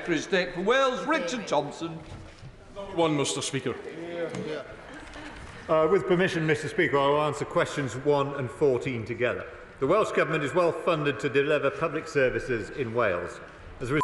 Secretary of State for Wales, Richard Thompson. One, Mr. Speaker. With permission, Mr. Speaker, I will answer questions 1 and 14 together. The Welsh Government is well funded to deliver public services in Wales. As a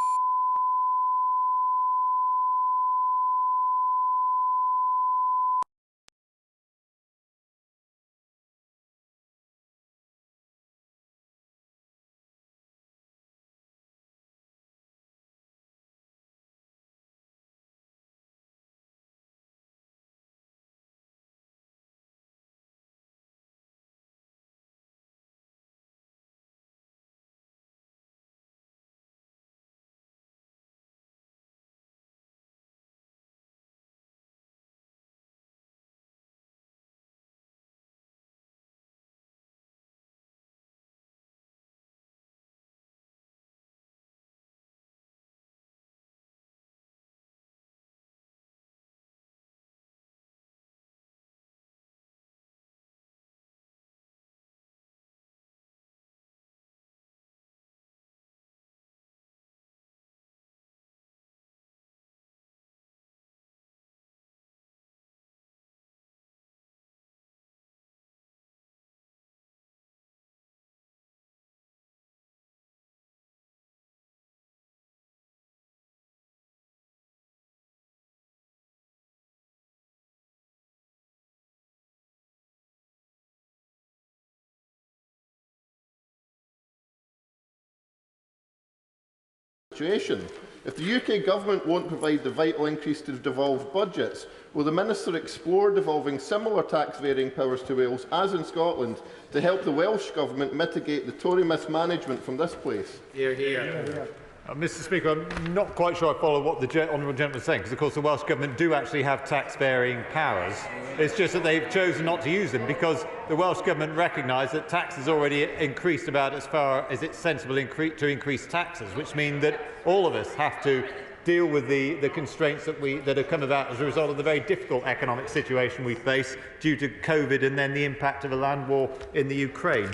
situation. If the UK Government won't provide the vital increase to devolved budgets, will the Minister explore devolving similar tax-varying powers to Wales, as in Scotland, to help the Welsh Government mitigate the Tory mismanagement from this place? Hear, hear. Mr. Speaker, I'm not quite sure I follow what the honourable gentleman is saying, because of course the Welsh Government do actually have tax-varying powers. It's just that they've chosen not to use them because the Welsh Government recognise that tax has already increased about as far as it's sensible to increase taxes, which means that all of us have to deal with the constraints that have come about as a result of the very difficult economic situation we face due to COVID and then the impact of a land war in the Ukraine.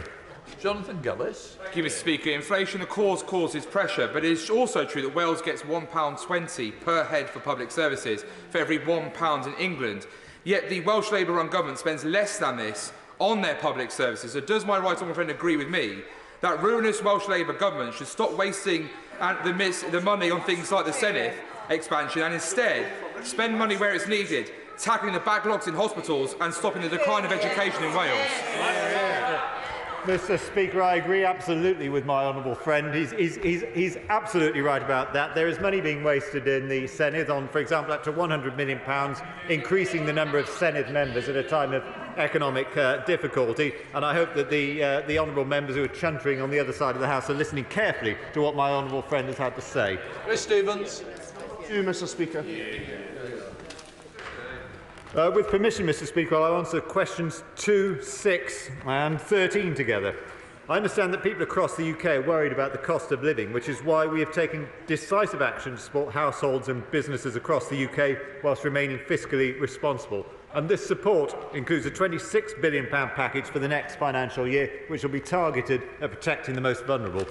Jonathan Gillis. Thank you, Mr. Speaker. Inflation, of course, causes pressure, but it is also true that Wales gets £1.20 per head for public services for every £1 in England. Yet the Welsh Labour-run government spends less than this on their public services. So does my right honourable friend agree with me that ruinous Welsh Labour government should stop wasting the money on things like the Senedd expansion and instead spend money where it's needed, tackling the backlogs in hospitals and stopping the decline of education in Wales? Mr. Speaker, I agree absolutely with my honourable friend. He's absolutely right about that. There is money being wasted in the Senedd on, for example, up to £100 million, increasing the number of Senedd members at a time of economic difficulty. And I hope that the honourable members who are chuntering on the other side of the House are listening carefully to what my honourable friend has had to say. Chris Stevens. Thank you, Mr. Speaker. With permission, Mr. Speaker, I'll answer questions 2, 6 and 13 together. I understand that people across the UK are worried about the cost of living, which is why we have taken decisive action to support households and businesses across the UK whilst remaining fiscally responsible. And this support includes a £26 billion package for the next financial year, which will be targeted at protecting the most vulnerable.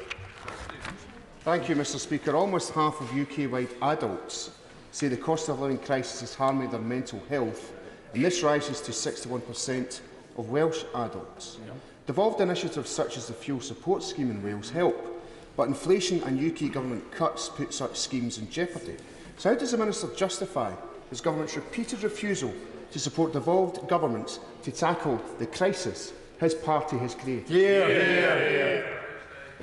Thank you, Mr. Speaker. Almost half of UK-wide adults say the cost of living crisis is harming their mental health, and this rises to 61% of Welsh adults. Devolved initiatives such as the Fuel Support Scheme in Wales help, but inflation and UK Government cuts put such schemes in jeopardy. So how does the Minister justify his Government's repeated refusal to support devolved governments to tackle the crisis his party has created?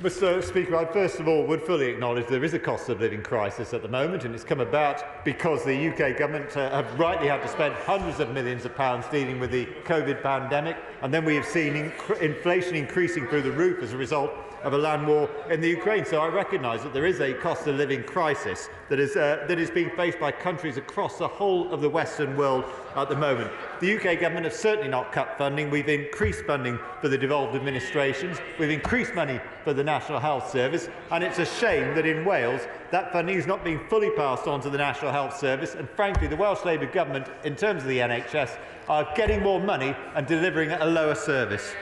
Mr. Speaker, I first of all would fully acknowledge there is a cost of living crisis at the moment, and it's come about because the UK Government have rightly had to spend hundreds of millions of pounds dealing with the COVID pandemic, and then we have seen inflation increasing through the roof as a result of a land war in the Ukraine. So I recognise that there is a cost of living crisis that is being faced by countries across the whole of the Western world at the moment. The UK Government has certainly not cut funding. We've increased funding for the devolved administrations. We've increased money for the National Health Service, and it's a shame that in Wales that funding is not being fully passed on to the National Health Service, and frankly the Welsh Labour Government, in terms of the NHS, are getting more money and delivering at a lower service.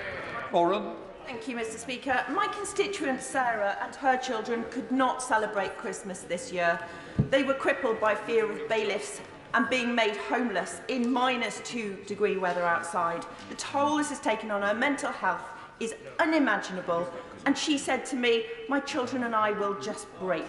Warren. Thank you, Mr. Speaker. My constituent Sarah and her children could not celebrate Christmas this year. They were crippled by fear of bailiffs and being made homeless in -2-degree weather outside. The toll this has taken on her mental health is unimaginable. And she said to me, "My children and I will just break."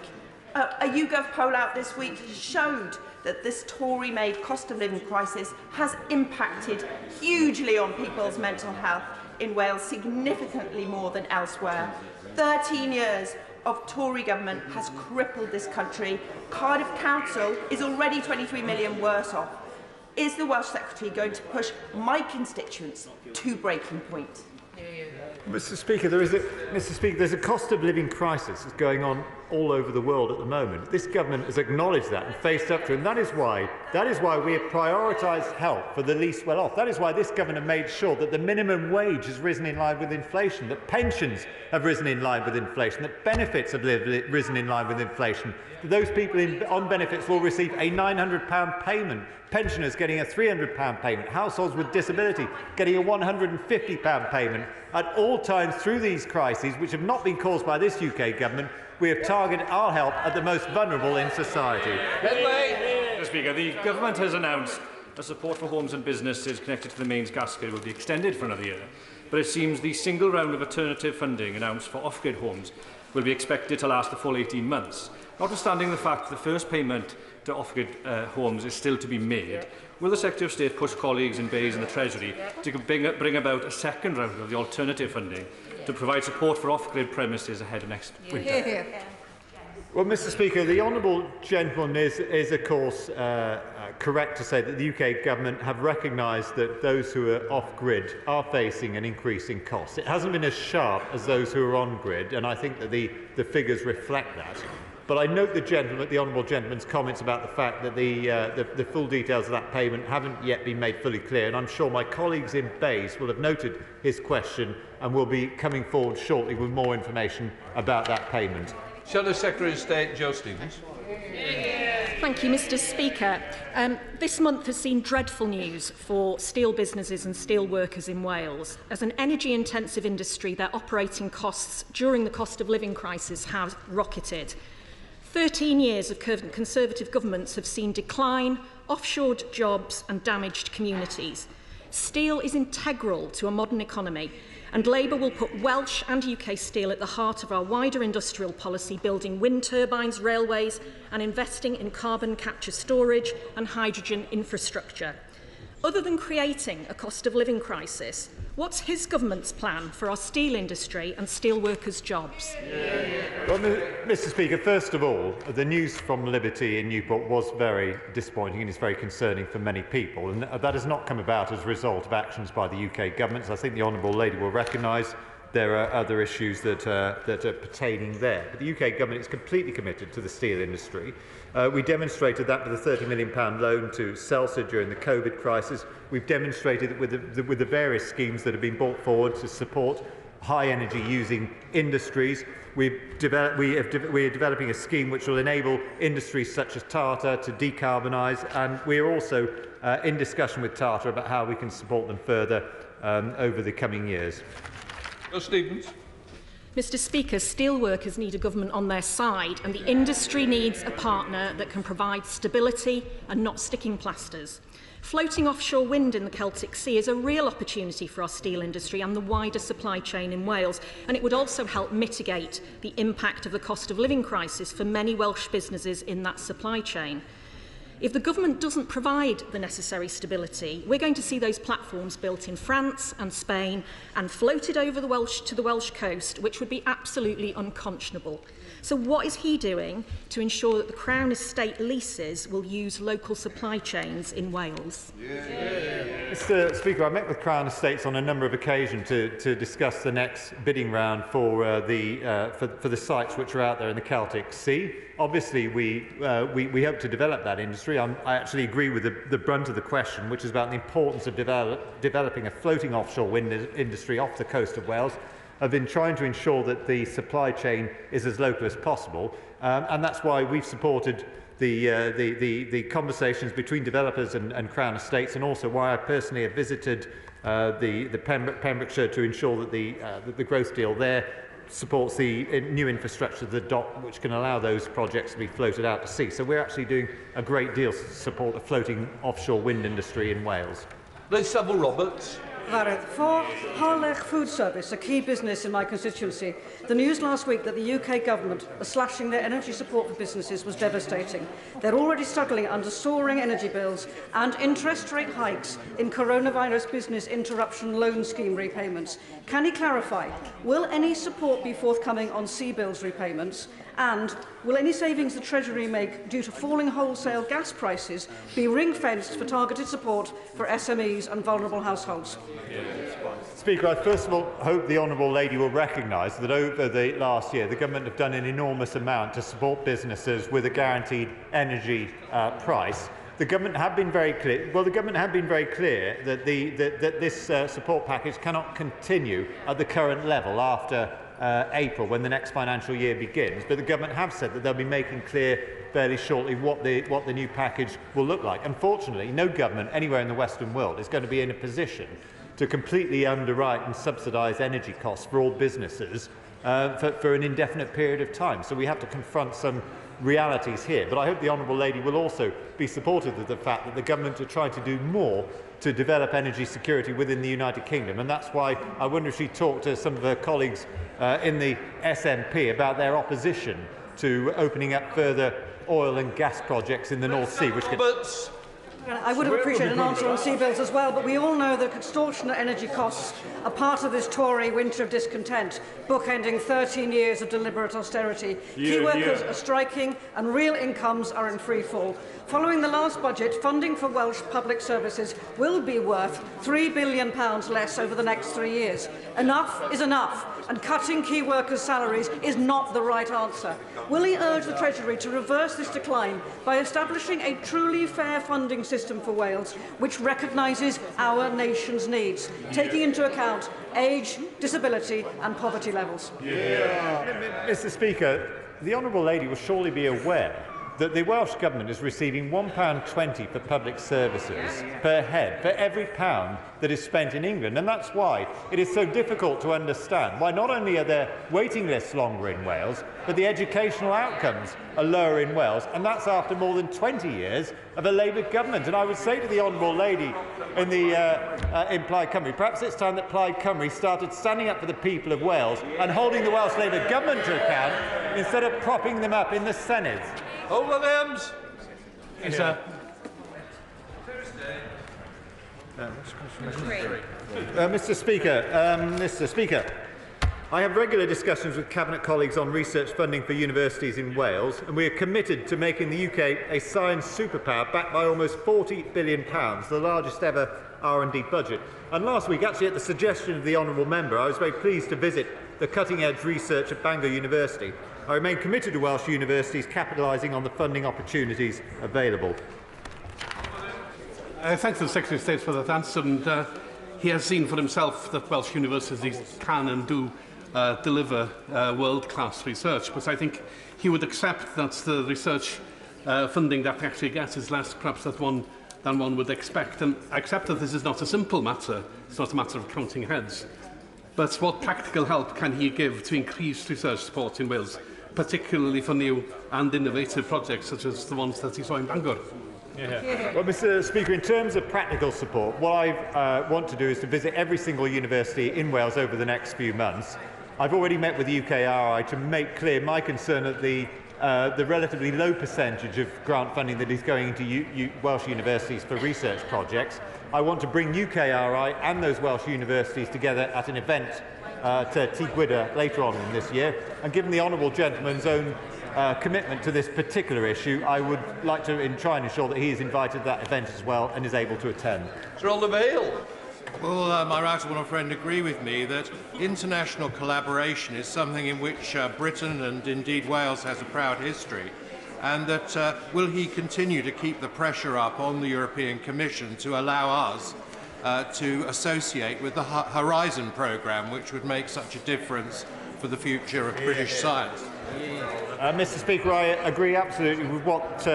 A YouGov poll out this week showed that this Tory-made cost of living crisis has impacted hugely on people's mental health in Wales, significantly more than elsewhere. 13 years of Tory government has crippled this country. Cardiff Council is already 23 million worse off. Is the Welsh Secretary going to push my constituents to breaking point? Mr. Speaker, there's a cost of living crisis that's going on all over the world at the moment. This government has acknowledged that and faced up to it, and that is why we have prioritised help for the least well off. That is why this government have made sure that the minimum wage has risen in line with inflation, that pensions have risen in line with inflation, that benefits have risen in line with inflation. Those people on benefits will receive a £900 payment, pensioners getting a £300 payment, households with disability getting a £150 payment. At all times through these crises, which have not been caused by this UK government, we have targeted our help at the most vulnerable in society. Mr. Speaker, the government has announced that support for homes and businesses connected to the mains gas grid will be extended for another year. But it seems the single round of alternative funding announced for off-grid homes will be expected to last the full 18 months. Notwithstanding the fact that the first payment to off-grid homes is still to be made, will the Secretary of State push colleagues in Bays and the Treasury to bring about a second round of the alternative funding to provide support for off-grid premises ahead of next winter? Well, Mr. Speaker, the honourable gentleman is of course correct to say that the UK government have recognised that those who are off-grid are facing an increase in costs. It hasn't been as sharp as those who are on-grid, and I think that the figures reflect that. But I note the honourable gentleman's comments about the fact that the full details of that payment haven't yet been made fully clear, and I'm sure my colleagues in Bays will have noted his question and will be coming forward shortly with more information about that payment. Shadow Secretary of State Joe Stevens. Thank you, Mr. Speaker. This month has seen dreadful news for steel businesses and steel workers in Wales. As an energy-intensive industry, their operating costs during the cost of living crisis have rocketed. 13 years of Conservative governments have seen decline, offshored jobs and damaged communities. Steel is integral to a modern economy, and Labour will put Welsh and UK steel at the heart of our wider industrial policy, building wind turbines, railways and investing in carbon capture storage and hydrogen infrastructure. Other than creating a cost of living crisis, what's his government's plan for our steel industry and steel workers' jobs? Well, Mr. Speaker, first of all, the news from Liberty in Newport was very disappointing and is very concerning for many people, and that has not come about as a result of actions by the UK government. So I think the honourable lady will recognise there are other issues that are pertaining there. But the UK government is completely committed to the steel industry. We demonstrated that with a £30 million loan to CELSA during the COVID crisis. We've demonstrated it with the various schemes that have been brought forward to support high energy using industries. We are developing a scheme which will enable industries such as Tata to decarbonise, and we are also in discussion with Tata about how we can support them further over the coming years. Stevens. Mr. Speaker, steelworkers need a government on their side, and the industry needs a partner that can provide stability and not sticking plasters. Floating offshore wind in the Celtic Sea is a real opportunity for our steel industry and the wider supply chain in Wales, and it would also help mitigate the impact of the cost of living crisis for many Welsh businesses in that supply chain. If the government doesn't provide the necessary stability, we're going to see those platforms built in France and Spain and floated over to the Welsh coast, which would be absolutely unconscionable. So what is he doing to ensure that the Crown Estate leases will use local supply chains in Wales? Mr. Speaker, I met with Crown Estates on a number of occasions to discuss the next bidding round for the sites which are out there in the Celtic Sea. Obviously, we hope to develop that industry. I actually agree with the brunt of the question, which is about the importance of developing a floating offshore wind industry off the coast of Wales. I've been trying to ensure that the supply chain is as local as possible, and that's why we've supported the conversations between developers and Crown Estates, and also why I personally have visited the Pembrokeshire to ensure that the growth deal there supports the new infrastructure, the dock, which can allow those projects to be floated out to sea. So we're actually doing a great deal to support the floating offshore wind industry in Wales. Lady Savile Roberts. For Harlech Food Service, a key business in my constituency, the news last week that the UK government are slashing their energy support for businesses was devastating. They're already struggling under soaring energy bills and interest rate hikes in coronavirus business interruption loan scheme repayments. Can he clarify, will any support be forthcoming on CBILS repayments? And will any savings the Treasury make due to falling wholesale gas prices be ring-fenced for targeted support for SMEs and vulnerable households? Speaker, I first of all hope the honourable lady will recognise that over the last year the government have done an enormous amount to support businesses with a guaranteed energy price. The government have been very clear. Well, the government have been very clear that that this support package cannot continue at the current level after April, when the next financial year begins. But the government have said that they'll be making clear fairly shortly what the new package will look like. Unfortunately, no government anywhere in the Western world is going to be in a position to completely underwrite and subsidise energy costs for all businesses for an indefinite period of time. So we have to confront some realities here. But I hope the honourable lady will also be supportive of the fact that the government are trying to do more to develop energy security within the United Kingdom. And that's why I wonder if she talked to some of her colleagues in the SNP about their opposition to opening up further oil and gas projects in the North Sea, which could... I would have appreciated an answer on CBILS as well, but we all know that extortionate energy costs are part of this Tory winter of discontent, bookending 13 years of deliberate austerity. Key workers are striking and real incomes are in free fall. Following the last budget, funding for Welsh public services will be worth £3 billion less over the next 3 years. Enough is enough, and cutting key workers' salaries is not the right answer. Will he urge the Treasury to reverse this decline by establishing a truly fair funding system for Wales, which recognises our nation's needs, taking into account age, disability and poverty levels? Mr. Speaker, the honourable lady will surely be aware that the Welsh Government is receiving £1.20 for public services per head for every pound that is spent in England. And that's why it is so difficult to understand why not only are there waiting lists longer in Wales, but the educational outcomes are lower in Wales. And that's after more than 20 years of a Labour government. And I would say to the honourable lady in Plaid Cymru, perhaps it's time that Plaid Cymru started standing up for the people of Wales and holding the Welsh Labour government to account instead of propping them up in the Senedd. Williams. Yes, sir. Mr. Speaker, I have regular discussions with Cabinet colleagues on research funding for universities in Wales, and we are committed to making the UK a science superpower backed by almost £40 billion, the largest ever R&D budget. And last week, actually at the suggestion of the honourable member, I was very pleased to visit the cutting-edge research at Bangor University. I remain committed to Welsh universities capitalising on the funding opportunities available. Thanks to the Secretary of State for that answer, and he has seen for himself that Welsh universities can and do deliver world-class research, but I think he would accept that the research funding that they actually get is less perhaps than one would expect, and accept that this is not a simple matter. It's not a matter of counting heads. But what practical help can he give to increase research support in Wales, particularly for new and innovative projects such as the ones that he saw in Bangor? Well, Mr. Speaker, in terms of practical support, what I want to do is to visit every single university in Wales over the next few months. I've already met with the UKRI to make clear my concern at the relatively low percentage of grant funding that is going into Welsh universities for research projects. I want to bring UKRI and those Welsh universities together at an event to Tŷ later on in this year. And given the honourable gentleman's own commitment to this particular issue, I would like to try and ensure that he is invited to that event as well and is able to attend. Sir Vale. Well, my right honourable friend agree with me that international collaboration is something in which Britain and indeed Wales has a proud history, and that will he continue to keep the pressure up on the European Commission to allow us to associate with the Horizon programme, which would make such a difference for the future of British science? Mr. Speaker, I agree absolutely with what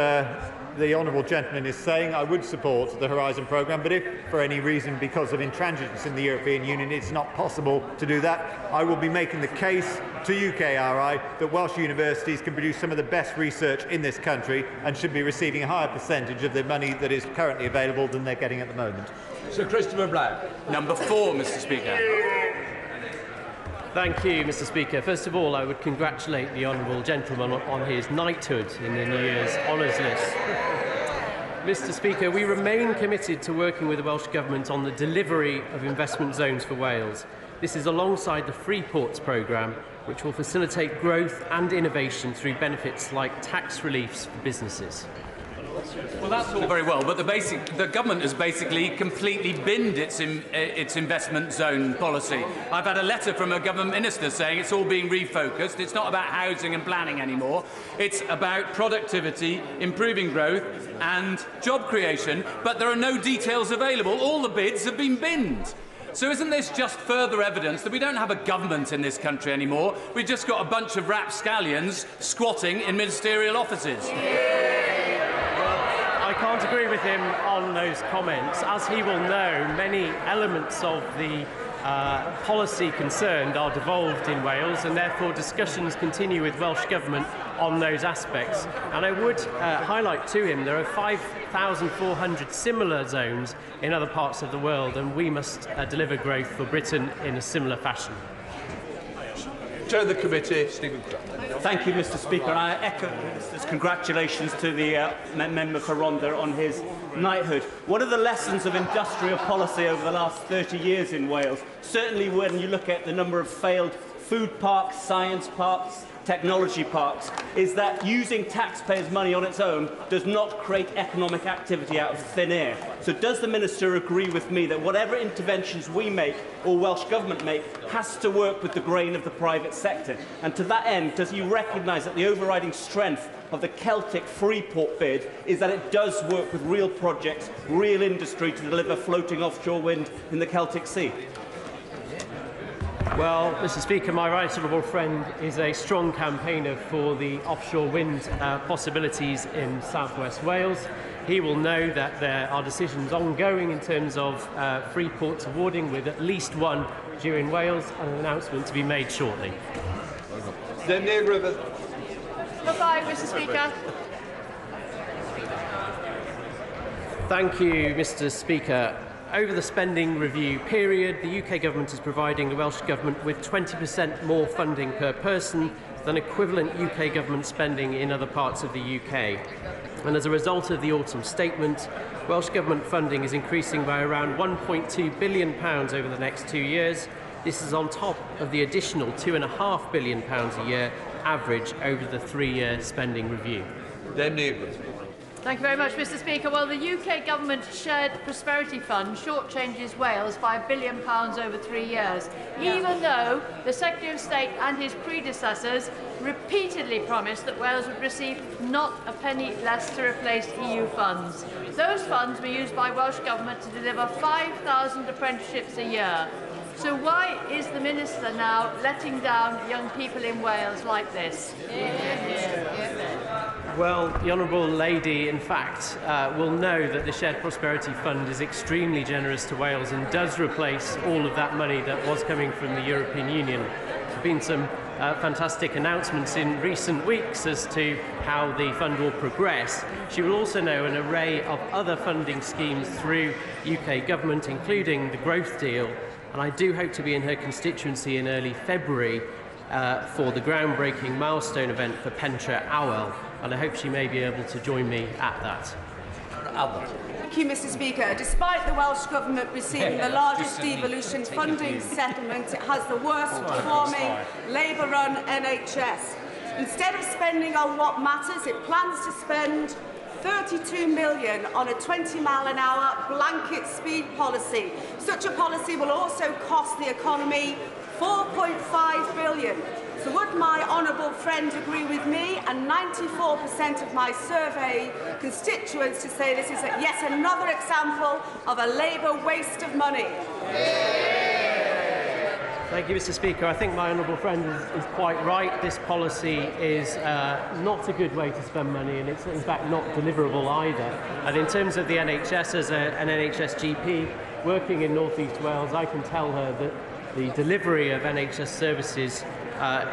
the honourable gentleman is saying. I would support the Horizon programme, but if for any reason, because of intransigence in the European Union, it's not possible to do that, I will be making the case to UKRI that Welsh universities can produce some of the best research in this country and should be receiving a higher percentage of the money that is currently available than they're getting at the moment. Sir Christopher Black. Number 4, Mr. Speaker. Thank you, Mr. Speaker. First of all, I would congratulate the honourable gentleman on his knighthood in the New Year's honours list. Mr. Speaker, we remain committed to working with the Welsh Government on the delivery of investment zones for Wales. This is alongside the freeports programme, which will facilitate growth and innovation through benefits like tax reliefs for businesses. Well, that's all very well, but the government has basically completely binned its investment zone policy. I've had a letter from a government minister saying it's all being refocused. It's not about housing and planning anymore. It's about productivity, improving growth and job creation, but there are no details available. All the bids have been binned. So isn't this just further evidence that we don't have a government in this country anymore? We've just got a bunch of rapscallions squatting in ministerial offices. I can't agree with him on those comments. As he will know, many elements of the policy concerned are devolved in Wales, and therefore discussions continue with Welsh Government on those aspects. And I would highlight to him there are 5,400 similar zones in other parts of the world, and we must deliver growth for Britain in a similar fashion. Chair of the committee, Stephen Clark. Thank you, Mr. Speaker. I echo Minister's congratulations to the member for Rhondda on his knighthood. One of the lessons of industrial policy over the last 30 years in Wales, certainly when you look at the number of failed food parks, science parks, technology parks, is that using taxpayers' money on its own does not create economic activity out of thin air. So does the Minister agree with me that whatever interventions we make or Welsh Government make has to work with the grain of the private sector? And to that end, does he recognise that the overriding strength of the Celtic Freeport bid is that it does work with real projects, real industry to deliver floating offshore wind in the Celtic Sea? Well, Mr. Speaker, my right honourable friend is a strong campaigner for the offshore wind possibilities in South West Wales. He will know that there are decisions ongoing in terms of freeports awarding, with at least one due in Wales, and an announcement to be made shortly. Number 5, Mr. Speaker. Thank you, Mr. Speaker. Over the spending review period, the UK Government is providing the Welsh Government with 20% more funding per person than equivalent UK Government spending in other parts of the UK. And as a result of the autumn statement, Welsh Government funding is increasing by around £1.2 billion over the next 2 years. This is on top of the additional £2.5 billion a year average over the 3-year spending review. Thank you very much, Mr. Speaker. Well, the UK Government Shared Prosperity Fund shortchanges Wales by £1 billion over 3 years, even though the Secretary of State and his predecessors repeatedly promised that Wales would receive not a penny less to replace EU funds. Those funds were used by Welsh Government to deliver 5,000 apprenticeships a year. So why is the Minister now letting down young people in Wales like this? Well, the Honourable Lady, in fact, will know that the Shared Prosperity Fund is extremely generous to Wales and does replace all of that money that was coming from the European Union. There have been some fantastic announcements in recent weeks as to how the fund will progress. She will also know an array of other funding schemes through UK Government, including the Growth Deal, and I do hope to be in her constituency in early February for the groundbreaking milestone event for Pentre Awel, and I hope she may be able to join me at that. Thank you, Mr. Speaker. Despite the Welsh Government receiving the largest devolution funding settlement, it has the worst performing Labour-run NHS. Instead of spending on what matters, it plans to spend £32 million on a 20-mile-an-hour blanket speed policy. Such a policy will also cost the economy £4.5 billion. So would my honourable friend agree with me and 94% of my survey constituents to say this is yet another example of a Labour waste of money? Thank you, Mr. Speaker. I think my honourable friend is quite right. This policy is not a good way to spend money, and it's in fact not deliverable either. And in terms of the NHS, as an NHS GP working in North East Wales, I can tell her that the delivery of NHS services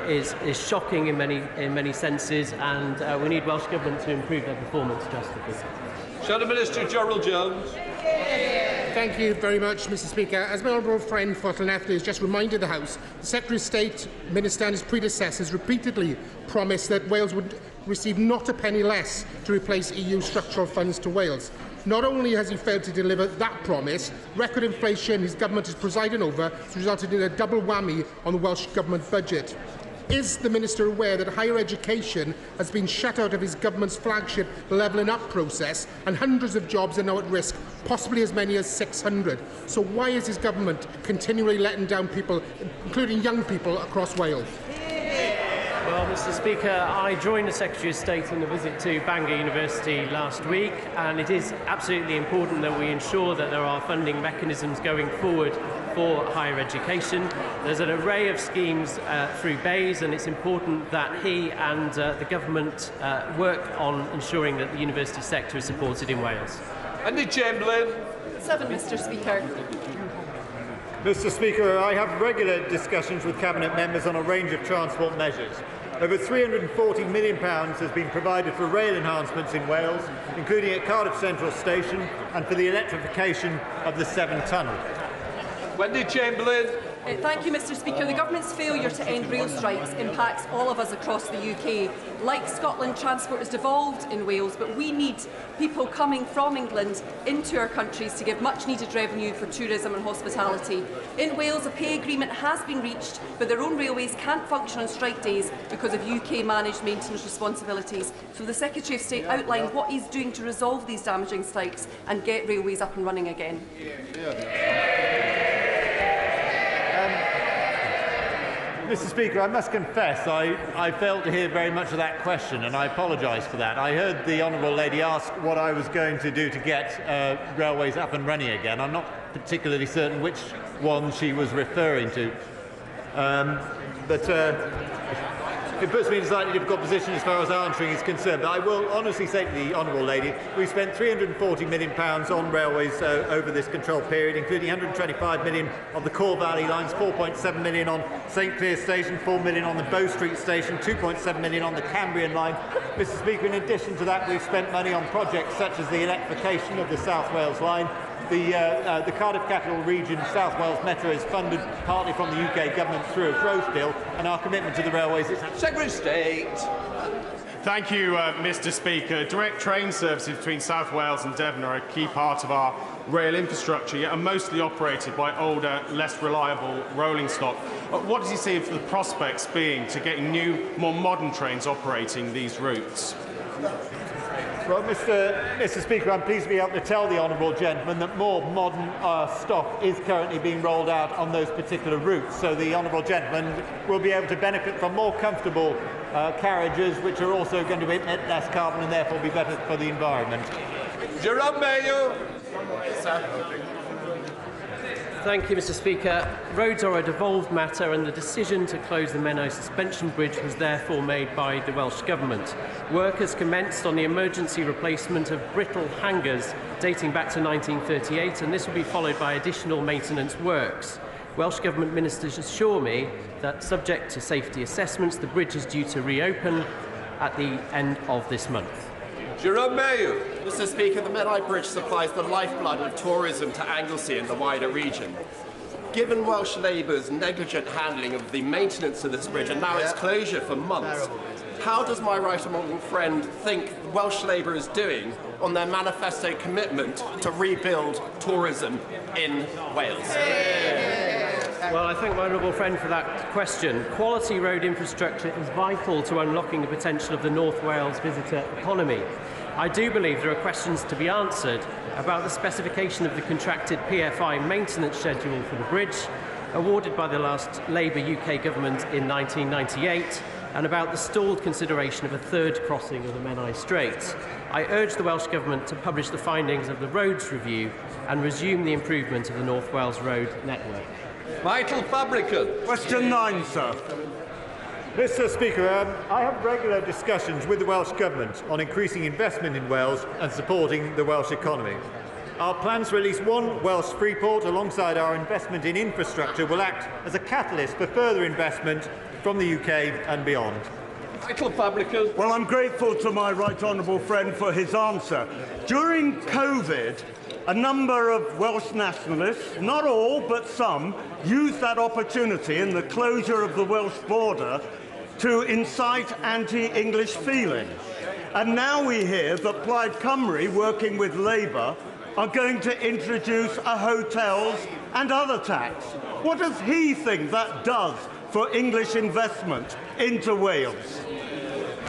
is shocking in many senses, and we need Welsh Government to improve their performance drastically. Shadow Minister Gerald Jones. Thank you very much, Mr. Speaker. As my honourable friend Fotlan has just reminded the House, the Secretary of State, Minister and his predecessors repeatedly promised that Wales would receive not a penny less to replace EU structural funds to Wales. Not only has he failed to deliver that promise, record inflation his government is presiding over has resulted in a double whammy on the Welsh Government budget. Is the Minister aware that higher education has been shut out of his government's flagship levelling up process and hundreds of jobs are now at risk, possibly as many as 600? So why is his government continually letting down people, including young people, across Wales? Well, Mr. Speaker, I joined the Secretary of State on a visit to Bangor University last week, and it is absolutely important that we ensure that there are funding mechanisms going forward for higher education. There's an array of schemes through BEIS, and it's important that he and the government work on ensuring that the university sector is supported in Wales. And the Chamberlain. 7, Mr. Speaker. Mr. Speaker, I have regular discussions with Cabinet members on a range of transport measures. Over £340 million has been provided for rail enhancements in Wales, including at Cardiff Central Station and for the electrification of the Severn Tunnel. Wendy Chamberlain. Thank you, Mr. Speaker. The government's failure to end rail strikes impacts all of us across the UK. Like Scotland, transport is devolved in Wales, but we need people coming from England into our countries to give much-needed revenue for tourism and hospitality. In Wales, a pay agreement has been reached, but their own railways can't function on strike days because of UK-managed maintenance responsibilities. So the Secretary of State outlined what he's doing to resolve these damaging strikes and get railways up and running again. Mr. Speaker, I must confess I failed to hear very much of that question, and I apologise for that. I heard the Honourable Lady ask what I was going to do to get railways up and running again. I'm not particularly certain which one she was referring to. It puts me in a slightly difficult position as far as answering is concerned. But I will honestly say to the Honourable Lady, we've spent £340 million on railways over this control period, including £125 million on the Core Valley lines, £4.7 million on St Clear Station, £4 million on the Bow Street Station, £2.7 million on the Cambrian line. Mr. Speaker, in addition to that, we've spent money on projects such as the electrification of the South Wales line. The Cardiff Capital Region South Wales Metro is funded partly from the UK Government through a growth deal, and our commitment to the railways is... Secretary of State. Thank you, Mr. Speaker. Direct train services between South Wales and Devon are a key part of our rail infrastructure, yet are mostly operated by older, less reliable rolling stock. What does he see for the prospects being to getting new, more modern trains operating these routes? Well, Mr. Speaker, I'm pleased to be able to tell the honourable gentleman that more modern stock is currently being rolled out on those particular routes. So the honourable gentleman will be able to benefit from more comfortable carriages, which are also going to emit less carbon and therefore be better for the environment. Jerome Mayo. Thank you, Mr. Speaker. Roads are a devolved matter, and the decision to close the Menai Suspension Bridge was therefore made by the Welsh Government. Work has commenced on the emergency replacement of brittle hangars dating back to 1938, and this will be followed by additional maintenance works. Welsh Government ministers assure me that, subject to safety assessments, the bridge is due to reopen at the end of this month. Jerome Mayo. Mr. Speaker, the Menai Bridge supplies the lifeblood of tourism to Anglesey and the wider region. Given Welsh Labour's negligent handling of the maintenance of this bridge and now its closure for months, how does my right honourable friend think Welsh Labour is doing on their manifesto commitment to rebuild tourism in Wales? Well, I thank my honourable friend for that question. Quality road infrastructure is vital to unlocking the potential of the North Wales visitor economy. I do believe there are questions to be answered about the specification of the contracted PFI maintenance schedule for the bridge, awarded by the last Labour UK government in 1998, and about the stalled consideration of a third crossing of the Menai Strait. I urge the Welsh Government to publish the findings of the roads review and resume the improvement of the North Wales road network. Michael Fabricant. Question 9, sir. Mr. Speaker, I have regular discussions with the Welsh Government on increasing investment in Wales and supporting the Welsh economy. Our plans to release one Welsh freeport alongside our investment in infrastructure will act as a catalyst for further investment from the UK and beyond. Well, I'm grateful to my right honourable friend for his answer. During COVID, a number of Welsh nationalists, not all but some, used that opportunity in the closure of the Welsh border to incite anti-English feeling. And now we hear that Plaid Cymru, working with Labour, are going to introduce a hotels and other tax. What does he think that does for English investment into Wales?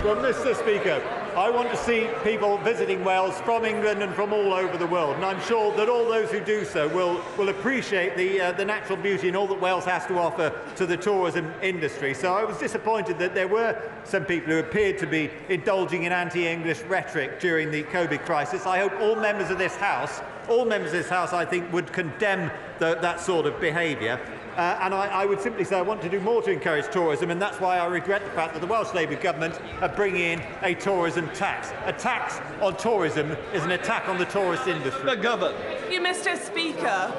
Well, Mr. Speaker, I want to see people visiting Wales from England and from all over the world, and I'm sure that all those who do so will appreciate the natural beauty and all that Wales has to offer to the tourism industry. So I was disappointed that there were some people who appeared to be indulging in anti-English rhetoric during the COVID crisis. I hope all members of this House, I think, would condemn that sort of behaviour. And I would simply say I want to do more to encourage tourism, and that's why I regret the fact that the Welsh Labour government are bringing in a tourism tax. A tax on tourism is an attack on the tourist industry. Thank you, Mr. Speaker.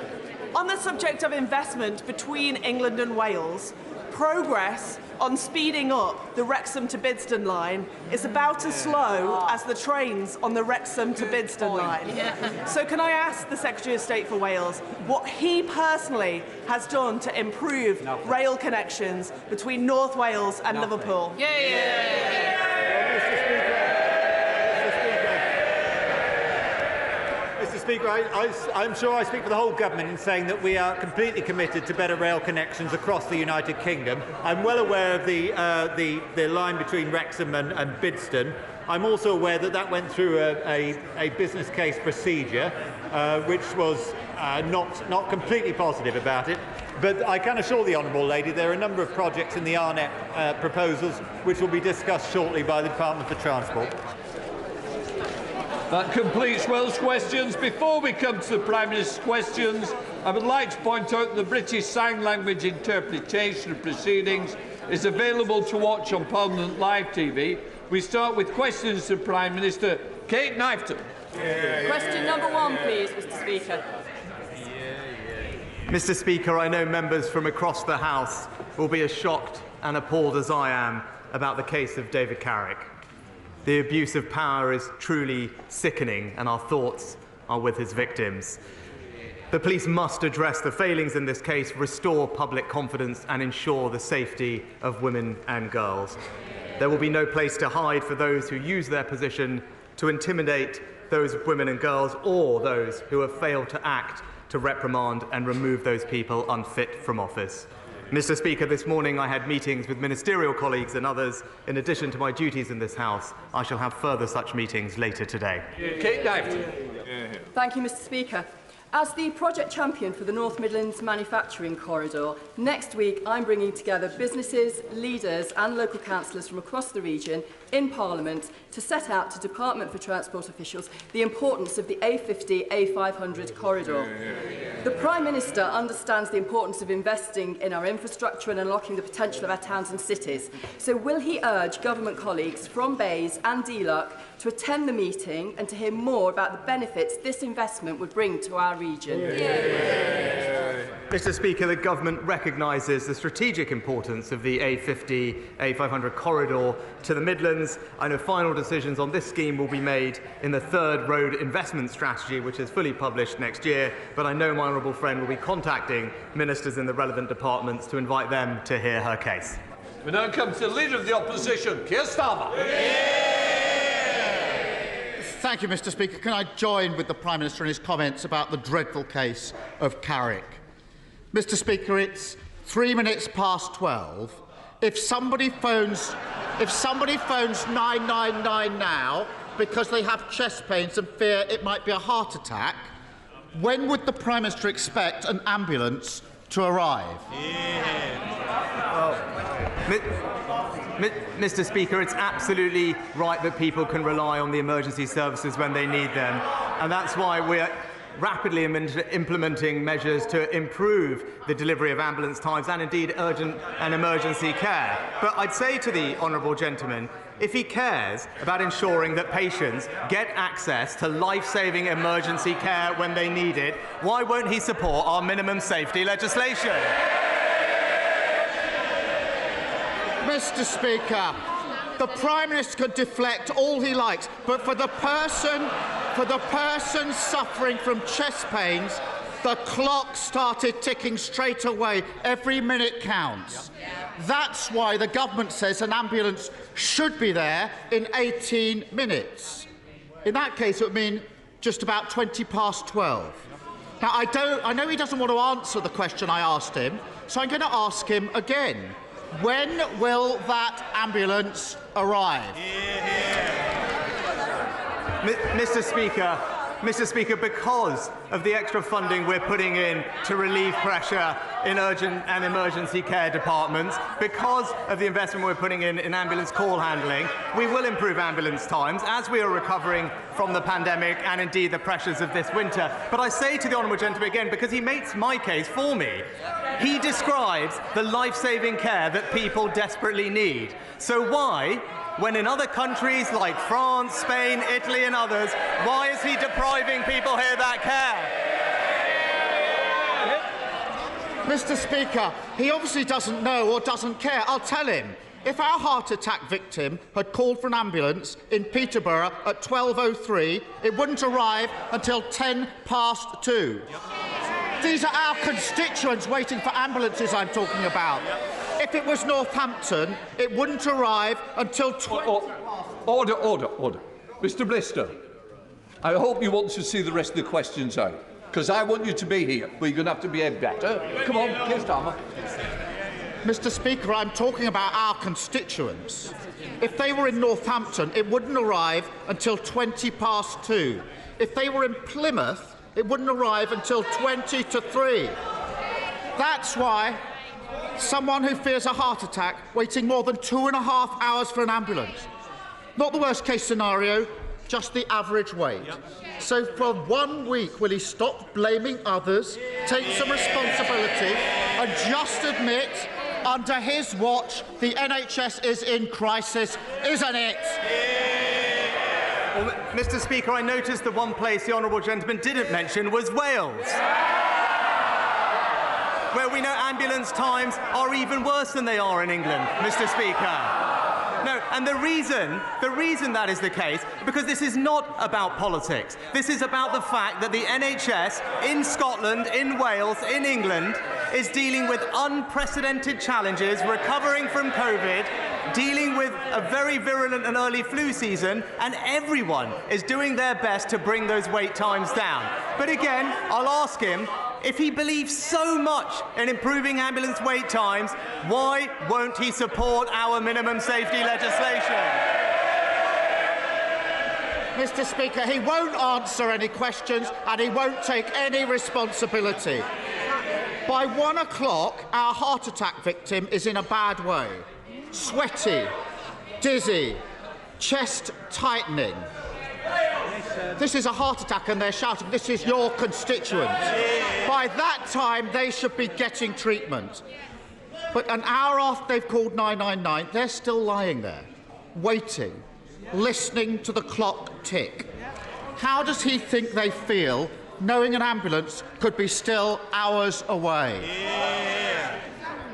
On the subject of investment between England and Wales, progress on speeding up the Wrexham to Bidston line is about as slow as the trains on the Wrexham to Bidston line. So can I ask the Secretary of State for Wales what he personally has done to improve rail connections between North Wales and Liverpool? Mr. Speaker, I'm sure I speak for the whole government in saying that we are completely committed to better rail connections across the United Kingdom. I'm well aware of the line between Wrexham and Bidston. I'm also aware that that went through a business case procedure, which was not completely positive about it. But I can assure the honourable lady there are a number of projects in the RNET proposals which will be discussed shortly by the Department for Transport. That completes Welsh questions. Before we come to the Prime Minister's questions, I would like to point out that the British Sign Language interpretation of proceedings is available to watch on Parliament Live TV. We start with questions to the Prime Minister. Kate Knifton. Question number 1, please, Mr. Speaker. Mr. Speaker, I know members from across the House will be as shocked and appalled as I am about the case of David Carrick. The abuse of power is truly sickening, and our thoughts are with his victims. The police must address the failings in this case, restore public confidence, and ensure the safety of women and girls. There will be no place to hide for those who use their position to intimidate those women and girls, or those who have failed to act to reprimand and remove those people unfit from office. Mr. Speaker, this morning I had meetings with ministerial colleagues and others. In addition to my duties in this House, I shall have further such meetings later today. Kate Knifton. Thank you, Mr. Speaker. As the project champion for the North Midlands Manufacturing Corridor, next week I'm bringing together businesses, leaders and local councillors from across the region in Parliament to set out to Department for Transport officials the importance of the A50-A500 corridor. The Prime Minister understands the importance of investing in our infrastructure and unlocking the potential of our towns and cities. So will he urge government colleagues from Bays and DLUC to attend the meeting and to hear more about the benefits this investment would bring to our region? Mr. Speaker, the government recognises the strategic importance of the A50-A500 corridor to the Midlands. I know final decisions on this scheme will be made in the third road investment strategy, which is fully published next year, but I know my honourable friend will be contacting ministers in the relevant departments to invite them to hear her case. We now come to the Leader of the Opposition, Keir Starmer. Thank you, Mr. Speaker. Can I join with the Prime Minister in his comments about the dreadful case of Carrick? Mr. Speaker, it's 3 minutes past 12. If somebody phones 999 now because they have chest pains and fear it might be a heart attack, when would the Prime Minister expect an ambulance to arrive? Mr. Speaker, it's absolutely right that people can rely on the emergency services when they need them, and that's why we're rapidly implementing measures to improve the delivery of ambulance times and indeed urgent and emergency care. But I'd say to the honourable gentleman, if he cares about ensuring that patients get access to life-saving emergency care when they need it, why won't he support our minimum safety legislation? Mr. Speaker, the Prime Minister can deflect all he likes, but for the person suffering from chest pains, the clock started ticking straight away. Every minute counts. That's why the government says an ambulance should be there in 18 minutes. In that case, it would mean just about 12:20. Now, I know he doesn't want to answer the question I asked him, so I'm going to ask him again. When will that ambulance arrive? Mr. Speaker, because of the extra funding we're putting in to relieve pressure in urgent and emergency care departments, because of the investment we're putting in ambulance call handling, we will improve ambulance times as we are recovering from the pandemic and indeed the pressures of this winter. But I say to the honourable gentleman again, because he makes my case for me, he describes the life-saving care that people desperately need. So why, when in other countries like France, Spain, Italy and others, why is he depriving people here that care? Mr. Speaker, he obviously doesn't know or doesn't care. I'll tell him. If our heart attack victim had called for an ambulance in Peterborough at 12:03, it wouldn't arrive until 2:10. These are our constituents waiting for ambulances I'm talking about. If it was Northampton, it wouldn't arrive until Order. Mr. Blister, I hope you want to see the rest of the questions out, because I want you to be here, but you're going to have to behave better. Come on, Keir Starmer. Mr. Speaker, I'm talking about our constituents. If they were in Northampton, it wouldn't arrive until 2:20. If they were in Plymouth, it wouldn't arrive until 2:50. That's why someone who fears a heart attack waiting more than 2.5 hours for an ambulance. Not the worst case scenario, just the average wait. So for 1 week, will he stop blaming others, take some responsibility and just admit under his watch the NHS is in crisis, isn't it? Well, Mr. Speaker, I noticed the one place the honourable gentleman didn't mention was Wales, where we know ambulance times are even worse than they are in England, Mr. Speaker. No, and the reason that is the case, because this is not about politics. This is about the fact that the NHS in Scotland, in Wales, in England is dealing with unprecedented challenges, recovering from COVID, dealing with a very virulent and early flu season, and everyone is doing their best to bring those wait times down. But again, I'll ask him, if he believes so much in improving ambulance wait times, why won't he support our minimum safety legislation? Mr. Speaker, he won't answer any questions and he won't take any responsibility. By 1 o'clock, our heart attack victim is in a bad way. Sweaty, dizzy, chest tightening. This is a heart attack and they're shouting, this is your constituents. By that time, they should be getting treatment. But an hour after they've called 999, they're still lying there, waiting, listening to the clock tick. How does he think they feel knowing an ambulance could be still hours away?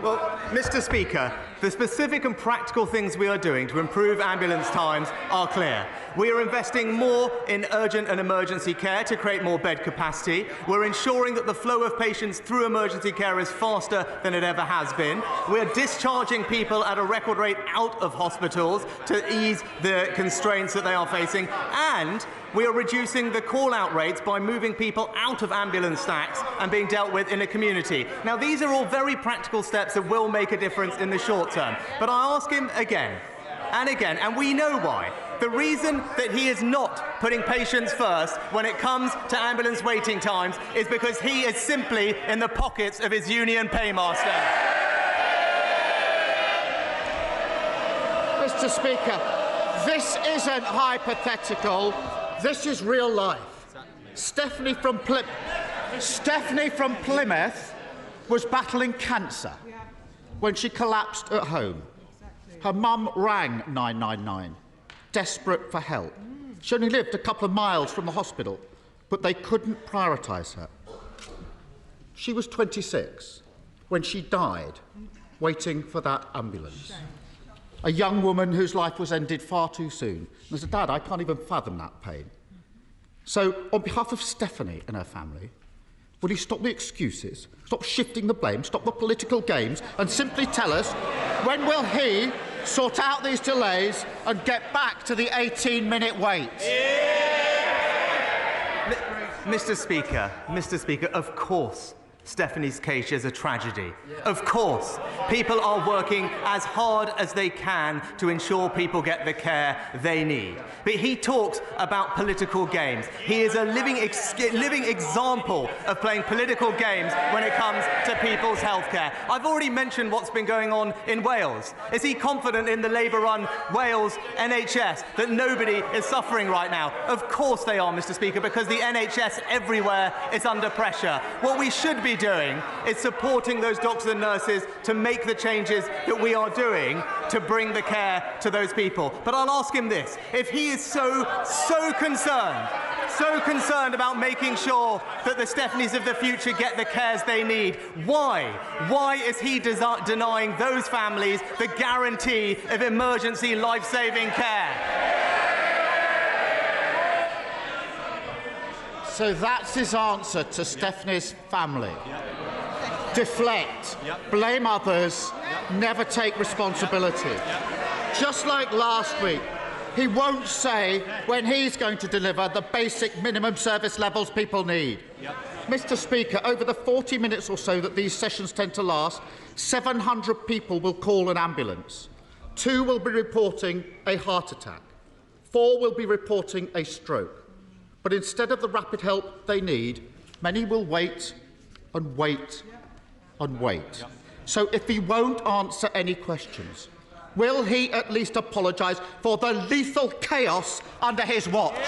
Well, Mr. Speaker, the specific and practical things we are doing to improve ambulance times are clear. We are investing more in urgent and emergency care to create more bed capacity. We're ensuring that the flow of patients through emergency care is faster than it ever has been. We're discharging people at a record rate out of hospitals to ease the constraints that they are facing. And we are reducing the call-out rates by moving people out of ambulance stacks and being dealt with in a community. Now, these are all very practical steps that will make a difference in the short term. But I ask him again and again, and we know why. The reason that he is not putting patients first when it comes to ambulance waiting times is because he is simply in the pockets of his union paymaster. Mr. Speaker, this isn't hypothetical. This is real life. Stephanie from Plymouth was battling cancer when she collapsed at home. her mum rang 999, desperate for help. She only lived a couple of miles from the hospital, but they couldn't prioritise her. She was 26 when she died, waiting for that ambulance. A young woman whose life was ended far too soon. And as a dad, I can't even fathom that pain. So, on behalf of Stephanie and her family, will you stop the excuses, stop shifting the blame, stop the political games, and simply tell us when will he sort out these delays and get back to the 18-minute wait? Mr. Speaker, of course Stephanie's case is a tragedy. Of course, people are working as hard as they can to ensure people get the care they need. But he talks about political games. He is a living example of playing political games when it comes to people's healthcare. I've already mentioned what's been going on in Wales. Is he confident in the Labour-run Wales NHS that nobody is suffering right now? Of course they are, Mr. Speaker, because the NHS everywhere is under pressure. What we should be doing is supporting those doctors and nurses to make the changes that we are doing to bring the care to those people. But I'll ask him this: if he is so concerned about making sure that the Stephanies of the future get the cares they need, why is he denying those families the guarantee of emergency life-saving care? So that's his answer to Stephanie's family. Deflect, blame others, never take responsibility. Just like last week, he won't say when he's going to deliver the basic minimum service levels people need. Mr. Speaker, over the 40 minutes or so that these sessions tend to last, 700 people will call an ambulance. 2 will be reporting a heart attack. 4 will be reporting a stroke. But instead of the rapid help they need, many will wait and wait and wait. So if he won't answer any questions, will he at least apologise for the lethal chaos under his watch?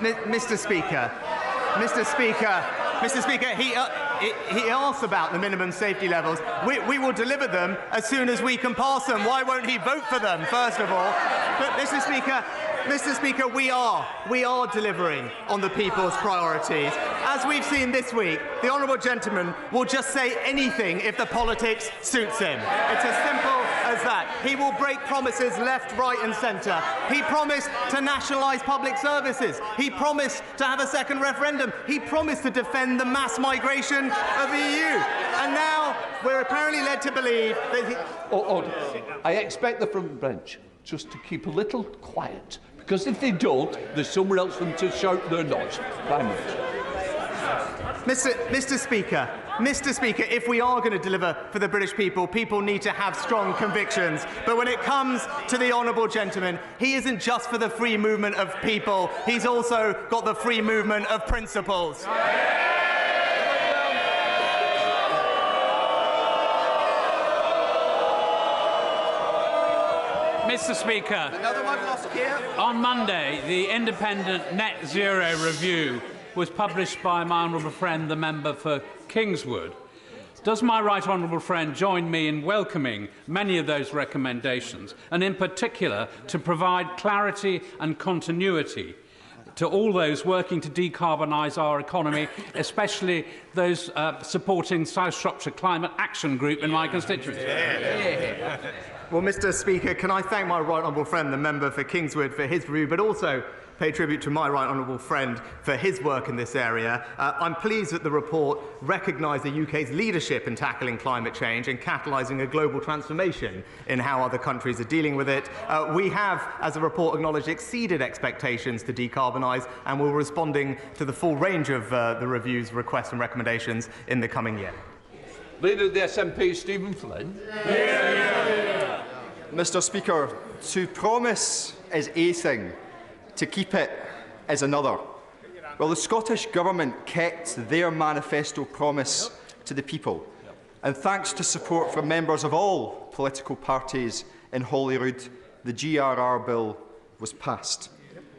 Mr. Speaker, he asks about the minimum safety levels. We will deliver them as soon as we can pass them. Why won't he vote for them, first of all? But, Mr. Speaker, we are delivering on the people's priorities. As we've seen this week, the honourable gentleman will just say anything if the politics suits him. It's as simple as that. He will break promises left, right and centre. He promised to nationalise public services. He promised to have a second referendum. He promised to defend the mass migration of the EU. And now we're apparently led to believe that he... I expect the front bench just to keep a little quiet, because if they don't, there's somewhere else for them to shout their noise. Mr. Speaker, if we are going to deliver for the British people, people need to have strong convictions. But when it comes to the honourable gentleman, he isn't just for the free movement of people, he's also got the free movement of principles. Mr. Speaker, on Monday, the independent Net Zero review was published by my honourable friend, the member for Kingswood. Does my right honourable friend join me in welcoming many of those recommendations, and in particular to provide clarity and continuity to all those working to decarbonise our economy, especially those supporting South Shropshire Climate Action Group in my constituency? Well, Mr. Speaker, can I thank my right honourable friend, the member for Kingswood, for his review, but also pay tribute to my right honourable friend for his work in this area. I'm pleased that the report recognised the UK's leadership in tackling climate change and catalysing a global transformation in how other countries are dealing with it. We have, as the report acknowledged, exceeded expectations to decarbonise, and we're responding to the full range of the review's requests and recommendations in the coming year. Leader of the SNP, Stephen Flynn. Mr. Speaker, to promise is a thing, to keep it is another. Well, the Scottish Government kept their manifesto promise to the people, and thanks to support from members of all political parties in Holyrood, the GRR bill was passed.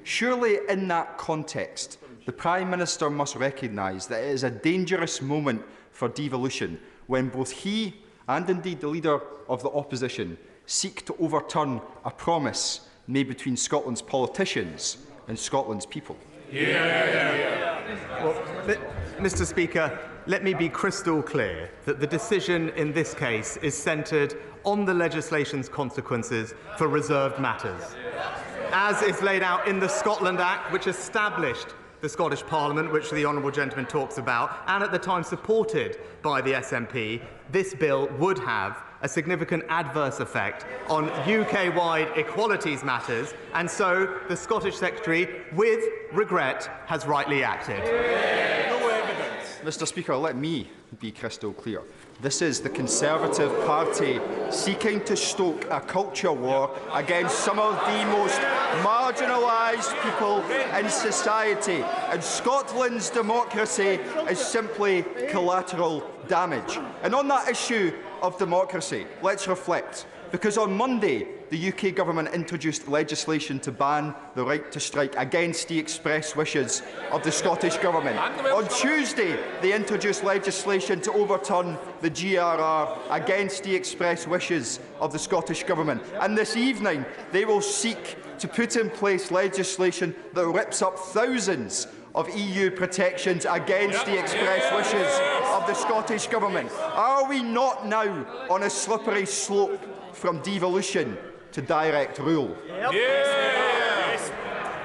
Surely in that context, the Prime Minister must recognise that it is a dangerous moment for devolution when both he and indeed the Leader of the Opposition seek to overturn a promise made between Scotland's politicians and Scotland's people? Well, Mr. Speaker, let me be crystal clear that the decision in this case is centred on the legislation's consequences for reserved matters, as is laid out in the Scotland Act, which established the Scottish Parliament, which the honourable gentleman talks about, and at the time supported by the SNP. This bill would have a significant adverse effect on UK-wide equalities matters, and so the Scottish Secretary, with regret, has rightly acted. No evidence. Mr. Speaker, let me be crystal clear. This is the Conservative Party seeking to stoke a culture war against some of the most marginalised people in society, and Scotland's democracy is simply collateral damage. And on that issue of democracy, let's reflect, because on Monday the UK Government introduced legislation to ban the right to strike against the express wishes of the Scottish Government. On Tuesday, they introduced legislation to overturn the GRR against the express wishes of the Scottish Government. And this evening, they will seek to put in place legislation that rips up thousands of EU protections against the express wishes of the Scottish Government. Are we not now on a slippery slope from devolution to direct rule?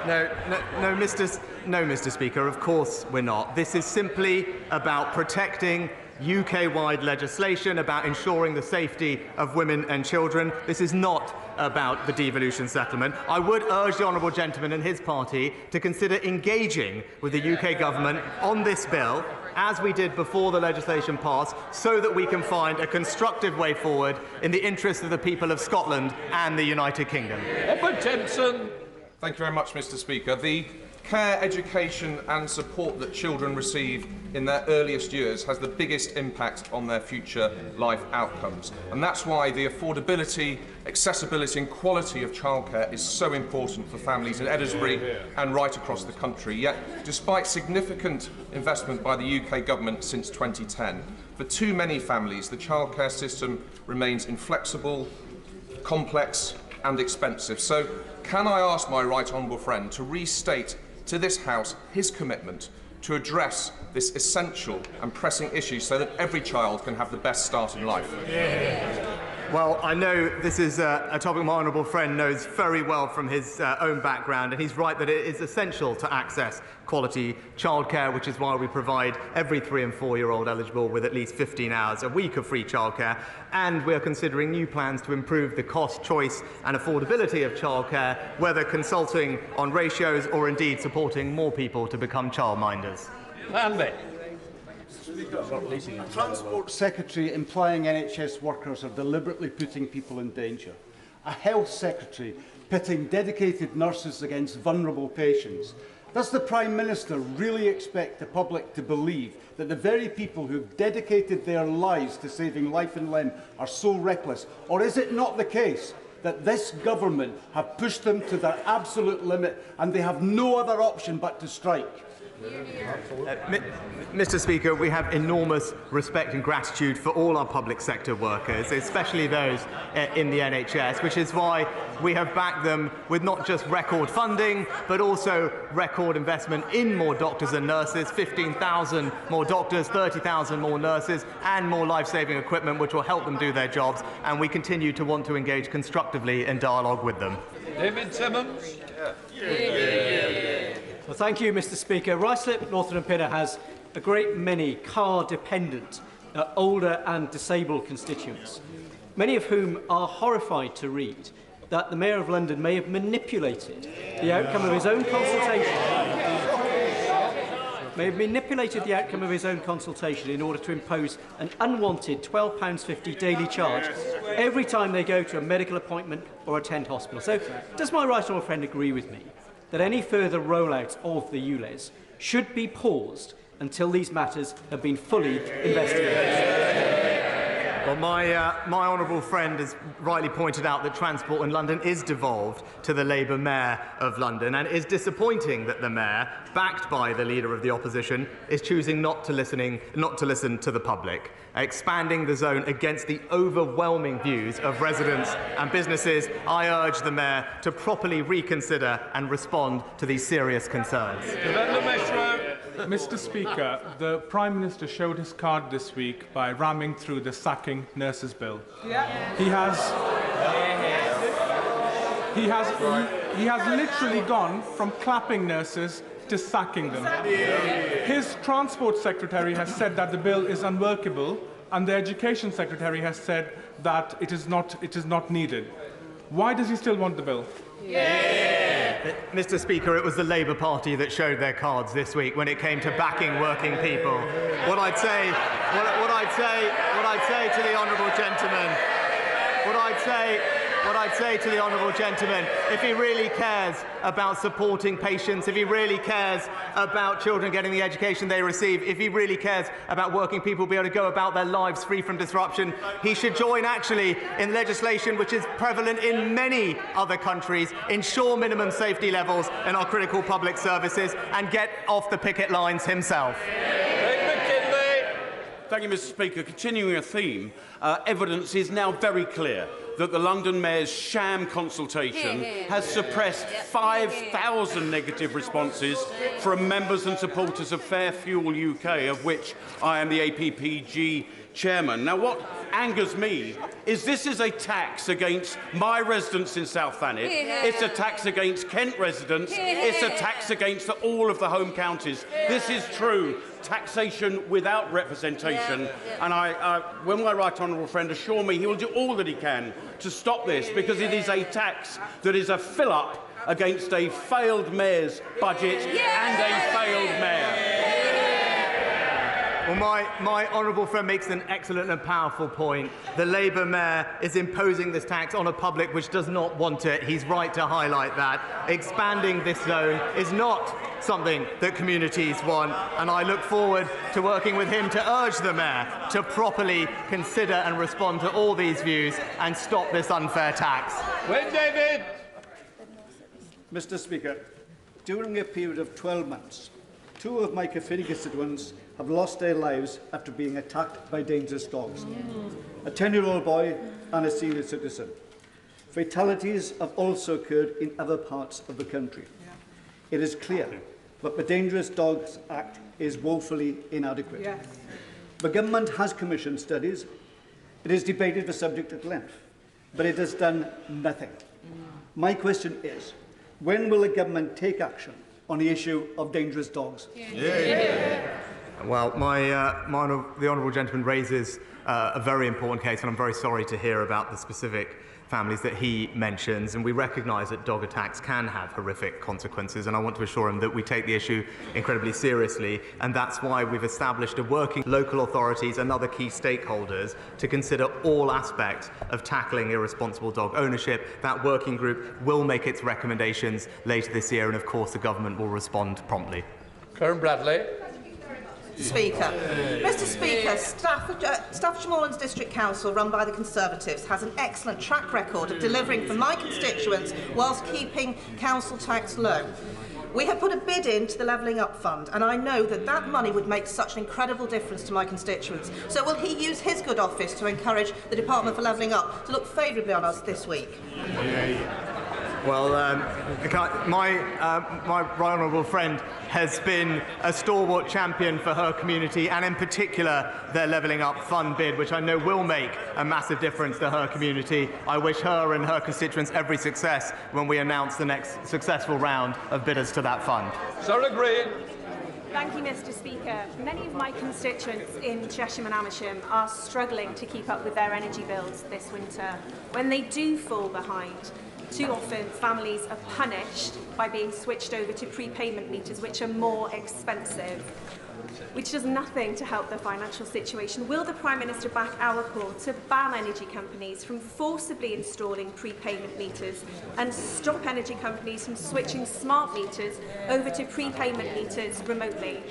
No, Mr. Speaker, of course we're not. This is simply about protecting UK-wide legislation, about ensuring the safety of women and children. This is not about the devolution settlement. I would urge the honourable gentleman and his party to consider engaging with the UK Government on this bill, as we did before the legislation passed, so that we can find a constructive way forward in the interest of the people of Scotland and the United Kingdom. Edward Timpson. Thank you very much, Mr. Speaker. The care, education and support that children receive in their earliest years has the biggest impact on their future life outcomes. And that's why the affordability, accessibility and quality of childcare is so important for families in Edinburgh and right across the country. Yet, despite significant investment by the UK Government since 2010, for too many families the childcare system remains inflexible, complex and expensive. So, can I ask my right honourable friend to restate to this House his commitment to address this essential and pressing issue so that every child can have the best start in life? Well, I know this is a topic my honourable friend knows very well from his own background, and he's right that it is essential to access quality childcare, which is why we provide every 3- and 4-year-old eligible with at least 15 hours a week of free childcare, and we are considering new plans to improve the cost, choice and affordability of childcare, whether consulting on ratios or indeed supporting more people to become childminders. A Transport Secretary implying NHS workers are deliberately putting people in danger. A Health Secretary pitting dedicated nurses against vulnerable patients. Does the Prime Minister really expect the public to believe that the very people who have dedicated their lives to saving life and limb are so reckless? Or is it not the case that this government have pushed them to their absolute limit and they have no other option but to strike? Mr. Speaker, we have enormous respect and gratitude for all our public sector workers, especially those in the NHS, which is why we have backed them with not just record funding, but also record investment in more doctors and nurses, 15,000 more doctors, 30,000 more nurses, and more life-saving equipment, which will help them do their jobs, and we continue to want to engage constructively in dialogue with them. David Simmons. Well, thank you, Mr. Speaker. Ruislip, Northern and Pinner has a great many car-dependent, older and disabled constituents, many of whom are horrified to read that the Mayor of London may have manipulated the outcome of his own consultation, in order to impose an unwanted £12.50 daily charge every time they go to a medical appointment or attend hospital. So, does my right honourable friend agree with me that any further rollout of the ULEZ should be paused until these matters have been fully investigated? Well, my honourable friend has rightly pointed out that transport in London is devolved to the Labour Mayor of London, and it is disappointing that the Mayor, backed by the Leader of the Opposition, is choosing not to listen to the public, expanding the zone against the overwhelming views of residents and businesses. I urge the Mayor to properly reconsider and respond to these serious concerns. Mr. Speaker, the Prime Minister showed his card this week by ramming through the sacking nurses bill. He has literally gone from clapping nurses to sacking them. His Transport Secretary has said that the bill is unworkable, and the Education Secretary has said that it is not needed. Why does he still want the bill? Mr. Speaker, it was the Labour Party that showed their cards this week when it came to backing working people. What I'd say to the honourable gentleman, if he really cares about supporting patients, if he really cares about children getting the education they receive, if he really cares about working people being able to go about their lives free from disruption, he should join actually in legislation which is prevalent in many other countries, ensure minimum safety levels in our critical public services, and get off the picket lines himself. Thank you, Mr. Speaker. Continuing a theme, evidence is now very clear that the London Mayor's sham consultation has suppressed 5,000 negative responses from members and supporters of Fair Fuel UK, of which I am the APPG chairman. Now, what angers me is this is a tax against my residents in South Thanet. It's a tax against Kent residents. It's a tax against all of the home counties. This is true taxation without representation. And when my right honourable friend assure me he will do all that he can to stop this, because it is a tax that is a fill-up against a failed mayor's budget and a failed mayor. Well, my honourable friend makes an excellent and powerful point. The Labour Mayor is imposing this tax on a public which does not want it. He's right to highlight that. Expanding this zone is not something that communities want, and I look forward to working with him to urge the Mayor to properly consider and respond to all these views and stop this unfair tax. David. Mr. Speaker, during a period of 12 months, 2 of my Caerphilly constituents have lost their lives after being attacked by dangerous dogs. A 10-year-old boy and a senior citizen. Fatalities have also occurred in other parts of the country. It is clear that the Dangerous Dogs Act is woefully inadequate. The government has commissioned studies. It has debated the subject at length, but it has done nothing. My question is, when will the government take action on the issue of dangerous dogs? Well, the honourable gentleman raises a very important case, and I'm very sorry to hear about the specific families that he mentions, and we recognise that dog attacks can have horrific consequences, and I want to assure him that we take the issue incredibly seriously, and that's why we've established a working local authorities and other key stakeholders to consider all aspects of tackling irresponsible dog ownership. That working group will make its recommendations later this year, and of course the government will respond promptly. Karen Bradley. Speaker. Mr. Speaker, Staffordshire Moorlands District Council, run by the Conservatives, has an excellent track record of delivering for my constituents whilst keeping council tax low. We have put a bid into the Levelling Up Fund, and I know that that money would make such an incredible difference to my constituents. So will he use his good office to encourage the Department for Levelling Up to look favourably on us this week? Well, my right honourable friend has been a stalwart champion for her community, and in particular their Levelling Up Fund bid, which I know will make a massive difference to her community. I wish her and her constituents every success when we announce the next successful round of bidders to that fund. Sarah Green. Thank you, Mr. Speaker. Many of my constituents in Cheshire and Amersham are struggling to keep up with their energy bills this winter. When they do fall behind, too often, families are punished by being switched over to prepayment meters, which are more expensive, which does nothing to help their financial situation. Will the Prime Minister back our call to ban energy companies from forcibly installing prepayment meters and stop energy companies from switching smart meters over to prepayment meters remotely?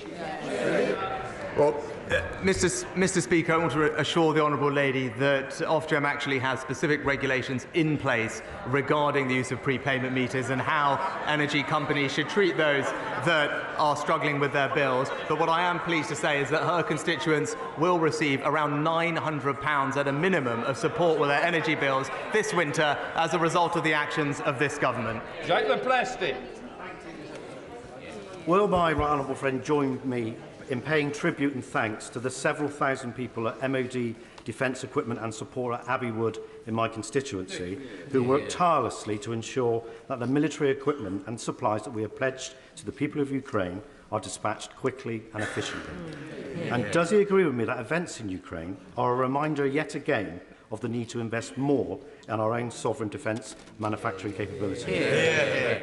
Well, Mr. Speaker, I want to assure the honourable lady that Ofgem actually has specific regulations in place regarding the use of prepayment meters and how energy companies should treat those that are struggling with their bills. But what I am pleased to say is that her constituents will receive around £900 at a minimum of support with their energy bills this winter as a result of the actions of this government. Jacques Leplesty. Will my right honourable friend join me in paying tribute and thanks to the several thousand people at MOD Defence Equipment and Support at Abbeywood in my constituency who work tirelessly to ensure that the military equipment and supplies that we have pledged to the people of Ukraine are dispatched quickly and efficiently? And does he agree with me that events in Ukraine are a reminder yet again of the need to invest more in our own sovereign defence manufacturing capability?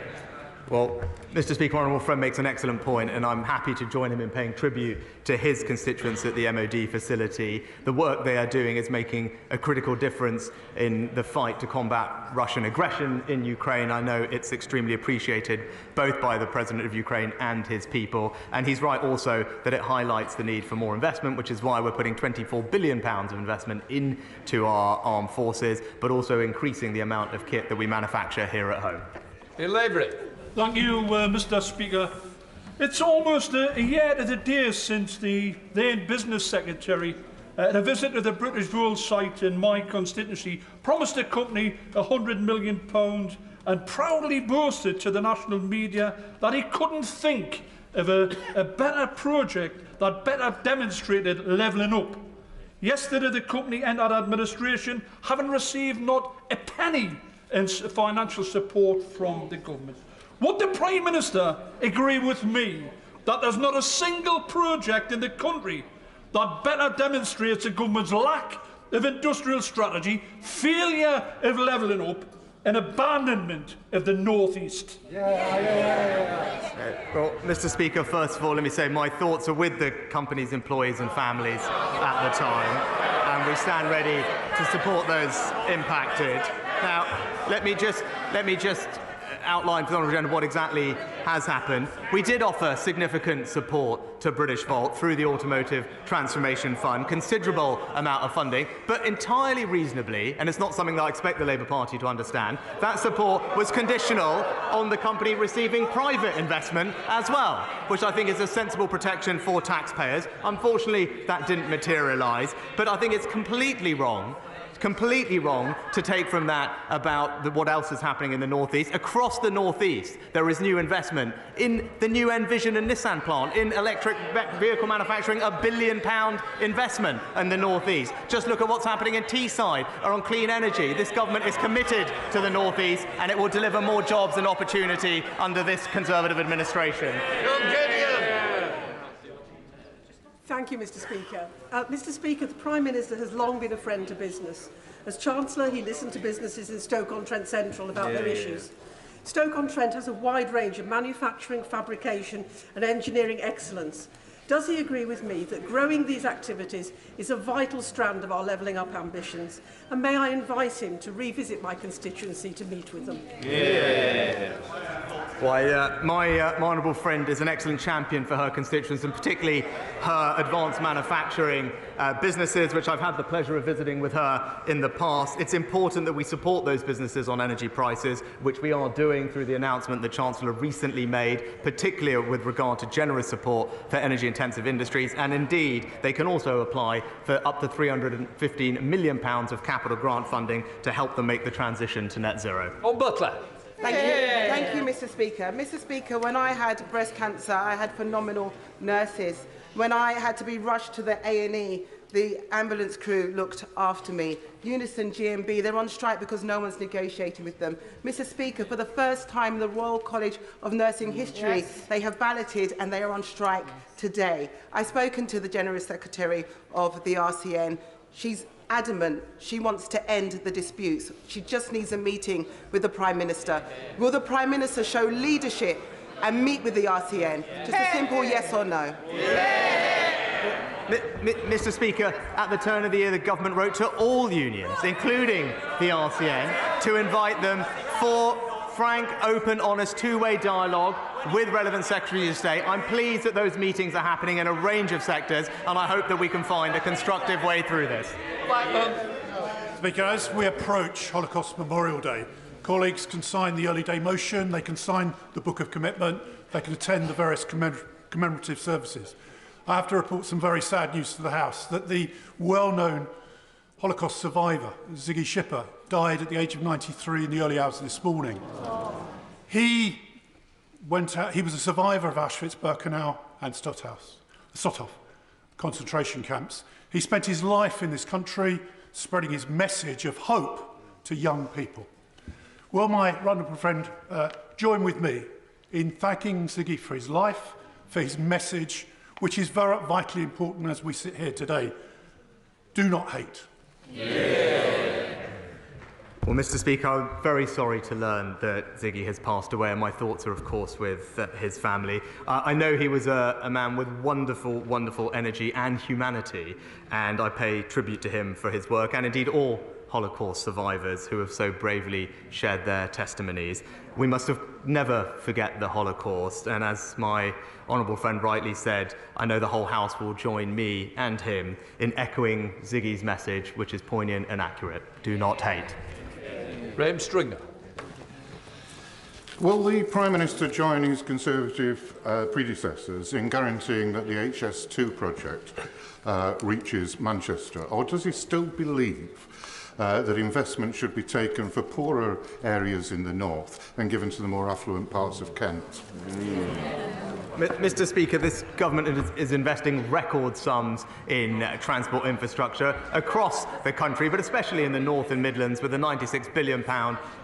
Well, Mr. Speaker, honourable friend makes an excellent point, and I'm happy to join him in paying tribute to his constituents at the MOD facility. The work they are doing is making a critical difference in the fight to combat Russian aggression in Ukraine. I know it's extremely appreciated both by the President of Ukraine and his people. And he's right also that it highlights the need for more investment, which is why we're putting £24 billion of investment into our armed forces, but also increasing the amount of kit that we manufacture here at home. Thank you, Mr. Speaker. It's almost a year to the day since the then Business Secretary, at a visit to the British Rail site in my constituency, promised the company £100 million and proudly boasted to the national media that he couldn't think of a better project that better demonstrated levelling up. Yesterday, the company entered administration, having received not a penny in financial support from the government. Would the Prime Minister agree with me that there's not a single project in the country that better demonstrates the government's lack of industrial strategy, failure of levelling up and abandonment of the North East? Well, Mr. Speaker, first of all, let me say my thoughts are with the company's employees and families at the time, and we stand ready to support those impacted. Now, let me just outline for the Honourable Gentleman what exactly has happened. We did offer significant support to British Volt through the Automotive Transformation Fund, considerable amount of funding, but entirely reasonably, and it's not something that I expect the Labour Party to understand, that support was conditional on the company receiving private investment as well, which I think is a sensible protection for taxpayers. Unfortunately, that didn't materialise, but I think it's completely wrong to take from that about what else is happening in the North East. Across the North East, there is new investment in the new Envision and Nissan plant, in electric vehicle manufacturing, £1 billion investment in the North East. Just look at what's happening in Teesside or on clean energy. This government is committed to the North East, and it will deliver more jobs and opportunity under this Conservative administration. Thank you, Mr. Speaker. Mr. Speaker, the Prime Minister has long been a friend to business. As Chancellor, he listened to businesses in Stoke-on-Trent Central about their issues. Stoke-on-Trent has a wide range of manufacturing, fabrication and engineering excellence. Does he agree with me that growing these activities is a vital strand of our levelling up ambitions? And may I invite him to revisit my constituency to meet with them? Why, my honourable friend is an excellent champion for her constituents, and particularly her advanced manufacturing businesses, which I've had the pleasure of visiting with her in the past. It's important that we support those businesses on energy prices, which we are doing through the announcement the Chancellor recently made, particularly with regard to generous support for energy-intensive industries. And indeed, they can also apply for up to £315 million of capital grant funding to help them make the transition to net zero. Butler. Thank you, Mr. Speaker. Mr. Speaker, when I had breast cancer, I had phenomenal nurses. When I had to be rushed to the A&E, the ambulance crew looked after me. Unison, GMB, they're on strike because no one's negotiating with them. Mr. Speaker, for the first time in the Royal College of Nursing history, they have balloted and they are on strike today. I've spoken to the General Secretary of the RCN. She's adamant she wants to end the disputes. She just needs a meeting with the Prime Minister. Will the Prime Minister show leadership and meet with the RCN? Just a simple yes or no. Mr. Speaker, at the turn of the year, the government wrote to all unions, including the RCN, to invite them for frank, open, honest, two-way dialogue with relevant Secretaries of State. I'm pleased that those meetings are happening in a range of sectors, and I hope that we can find a constructive way through this. Speaker, as we approach Holocaust Memorial Day, colleagues can sign the early day motion, they can sign the Book of Commitment, they can attend the various commemorative services. I have to report some very sad news to the House, that the well-known Holocaust survivor, Ziggy Schipper, died at the age of 93 in the early hours of this morning. He was a survivor of Auschwitz, Birkenau and Stutthof concentration camps. He spent his life in this country spreading his message of hope to young people. Will my honourable friend join with me in thanking Ziggy for his life, for his message, which is very vitally important as we sit here today. Do not hate. Well, Mr. Speaker, I'm very sorry to learn that Ziggy has passed away, and my thoughts are, of course, with his family. I know he was a man with wonderful, wonderful energy and humanity, and I pay tribute to him for his work, and indeed all Holocaust survivors who have so bravely shared their testimonies. We must never forget the Holocaust, and as my honourable friend rightly said, I know the whole House will join me and him in echoing Ziggy's message, which is poignant and accurate. Do not hate. Graham Stringer. Will the Prime Minister join his Conservative predecessors in guaranteeing that the HS2 project reaches Manchester, or does he still believe that investment should be taken for poorer areas in the north and given to the more affluent parts of Kent? Mr. Speaker, this government is investing record sums in transport infrastructure across the country, but especially in the North and Midlands, with a £96 billion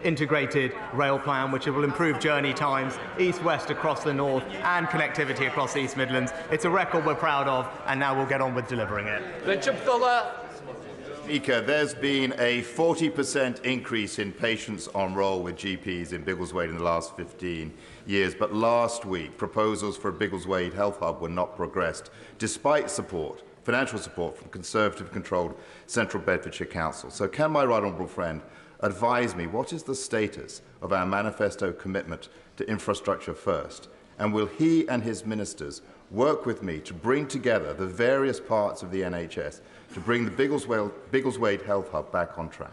integrated rail plan, which will improve journey times east-west across the north and connectivity across the East Midlands. It's a record we're proud of, and now we'll get on with delivering it. Richard Fuller. Speaker, there's been a 40% increase in patients on roll with GPs in Biggleswade in the last 15 years, but last week proposals for a Biggleswade Health Hub were not progressed, despite support, financial support from Conservative-controlled Central Bedfordshire Council. So can my right honourable friend advise me what is the status of our manifesto commitment to infrastructure first, and will he and his ministers work with me to bring together the various parts of the NHS to bring the Biggleswade Health Hub back on track?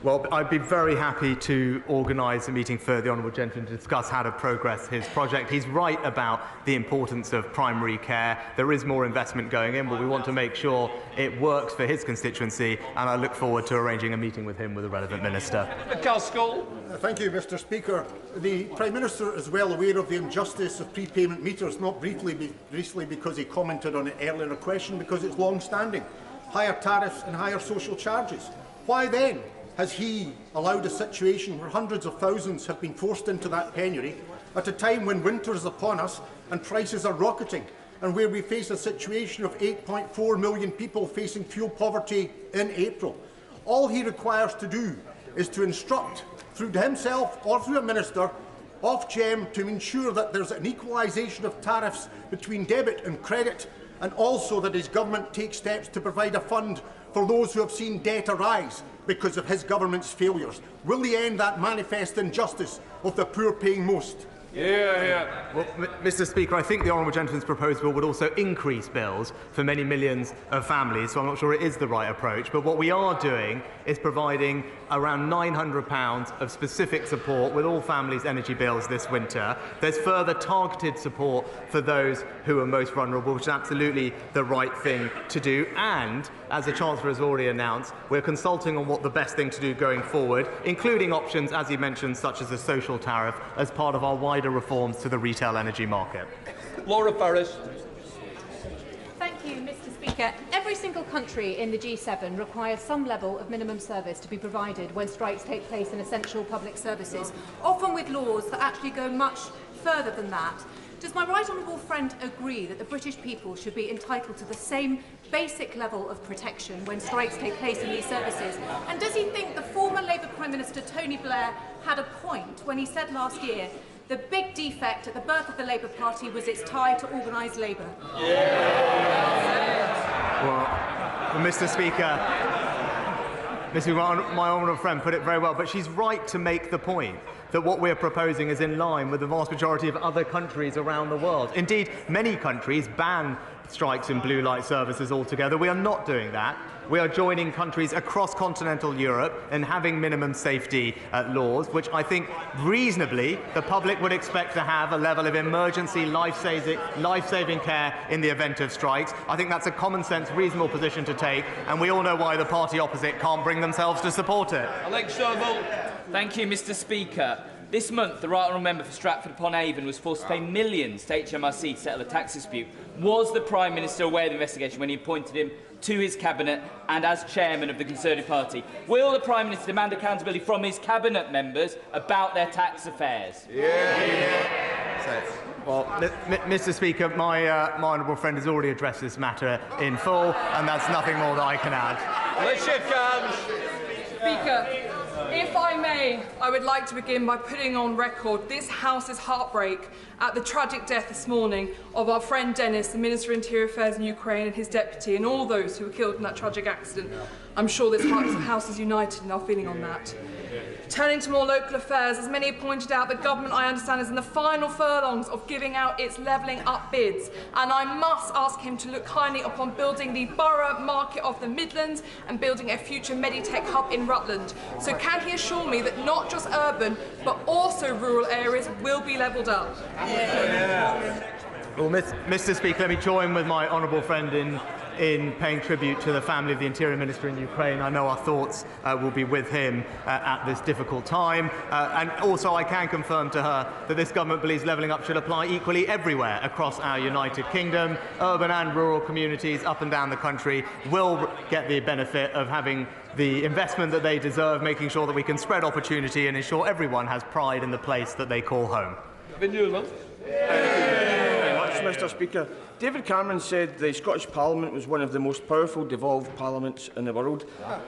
Well, I'd be very happy to organise a meeting for the honourable gentleman to discuss how to progress his project. He's right about the importance of primary care. There is more investment going in, but we want to make sure it works for his constituency, and I look forward to arranging a meeting with him with the relevant minister. Thank you, Mr. Speaker. The Prime Minister is well aware of the injustice of prepayment meters, not recently because he commented on it earlier in a question, because it's long-standing. Higher tariffs and higher social charges. Why then has he allowed a situation where hundreds of thousands have been forced into that penury at a time when winter is upon us and prices are rocketing, and where we face a situation of 8.4 million people facing fuel poverty in April? All he requires to do is to instruct, through himself or through a minister, Ofgem to ensure that there's an equalisation of tariffs between debit and credit, and also that his government takes steps to provide a fund for those who have seen debt arise because of his government's failures. Will he end that manifest injustice of the poor paying most? Well, Mr. Speaker, I think the honourable gentleman's proposal would also increase bills for many millions of families, so I'm not sure it is the right approach. But what we are doing is providing around £900 of specific support with all families' energy bills this winter. There's further targeted support for those who are most vulnerable, which is absolutely the right thing to do. And, as the Chancellor has already announced, we're consulting on what the best thing to do going forward, including options, as he mentioned, such as a social tariff, as part of our wider reforms to the retail energy market. Laura Farris. Thank you, Mr. Speaker. Every single country in the G7 requires some level of minimum service to be provided when strikes take place in essential public services, often with laws that actually go much further than that. Does my right honourable friend agree that the British people should be entitled to the same basic level of protection when strikes take place in these services? And does he think the former Labour Prime Minister Tony Blair had a point when he said last year the big defect at the birth of the Labour Party was its tie to organised labour? Well, Mr. Speaker, my honourable friend put it very well, but she's right to make the point that what we're proposing is in line with the vast majority of other countries around the world. Indeed, many countries ban strikes in blue light services altogether. We are not doing that. We are joining countries across continental Europe and having minimum safety laws, which I think reasonably the public would expect to have a level of emergency life-saving care in the event of strikes. I think that's a common sense, reasonable position to take, and we all know why the party opposite can't bring themselves to support it. Thank you, Mr. Speaker. This month, the Right Honourable Member for Stratford-upon-Avon was forced to pay millions to HMRC to settle a tax dispute. Was the Prime Minister aware of the investigation when he appointed him to his Cabinet and as Chairman of the Conservative Party? Will the Prime Minister demand accountability from his Cabinet members about their tax affairs? Well, Mr. Speaker, my honourable friend has already addressed this matter in full, and that's nothing more that I can add. Speaker, if I may, I would like to begin by putting on record this House's heartbreak at the tragic death this morning of our friend Dennis, the Minister of Interior Affairs in Ukraine, and his deputy, and all those who were killed in that tragic accident. I'm sure this House is united in our feeling on that. Turning to more local affairs, as many have pointed out, the government, I understand, is in the final furlongs of giving out its levelling up bids, and I must ask him to look kindly upon building the borough market of the Midlands and building a future Meditech hub in Rutland. So can he assure me that not just urban, but also rural areas will be levelled up? Well, Mr. Speaker, let me join with my honourable friend in paying tribute to the family of the Interior Minister in Ukraine. I know our thoughts will be with him at this difficult time. And also I can confirm to her that this government believes levelling up should apply equally everywhere across our United Kingdom. Urban and rural communities up and down the country will get the benefit of having the investment that they deserve, making sure that we can spread opportunity and ensure everyone has pride in the place that they call home. Mr. Speaker. David Cameron said the Scottish Parliament was one of the most powerful devolved parliaments in the world.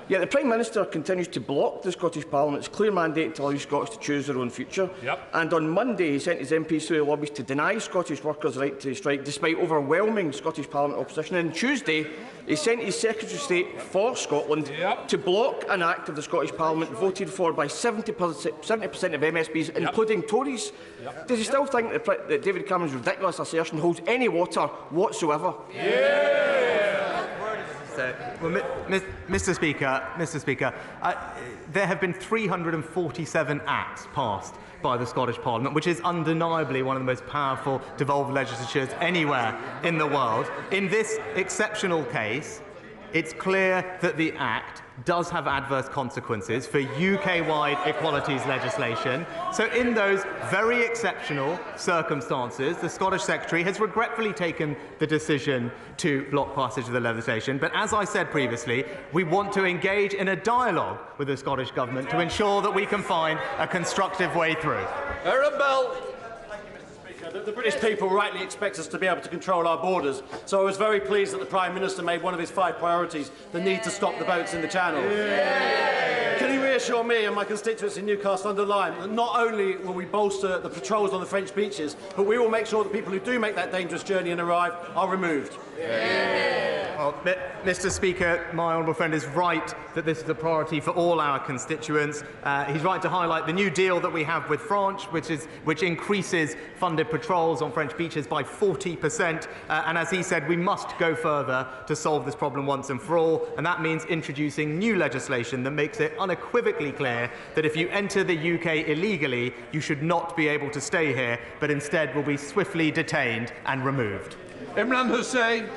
Yet the Prime Minister continues to block the Scottish Parliament's clear mandate to allow Scots to choose their own future. And on Monday he sent his MPs through the lobbies to deny Scottish workers' right to strike despite overwhelming Scottish Parliament opposition. And on Tuesday he sent his Secretary of State for Scotland to block an act of the Scottish Parliament voted for by 70% of MSPs, including Tories. Does he still think that David Cameron's ridiculous assertion holds any water whatsoever? Well, Mr. Speaker, there have been 347 acts passed by the Scottish Parliament, which is undeniably one of the most powerful devolved legislatures anywhere in the world. In this exceptional case, it's clear that the Act does have adverse consequences for UK-wide equalities legislation. So in those very exceptional circumstances, the Scottish Secretary has regretfully taken the decision to block passage of the legislation. But as I said previously, we want to engage in a dialogue with the Scottish Government to ensure that we can find a constructive way through. The British people rightly expect us to be able to control our borders, so I was very pleased that the Prime Minister made one of his 5 priorities the need to stop the boats in the Channel. Can you reassure me and my constituents in Newcastle-under-Lyme that not only will we bolster the patrols on the French beaches, but we will make sure that people who do make that dangerous journey and arrive are removed? Well, Mr. Speaker, my honourable friend is right that this is a priority for all our constituents. He's right to highlight the new deal that we have with France, which increases funded patrols on French beaches by 40%. And as he said, we must go further to solve this problem once and for all. And that means introducing new legislation that makes it unequivocally clear that if you enter the UK illegally, you should not be able to stay here, but instead will be swiftly detained and removed. Imran Hussain,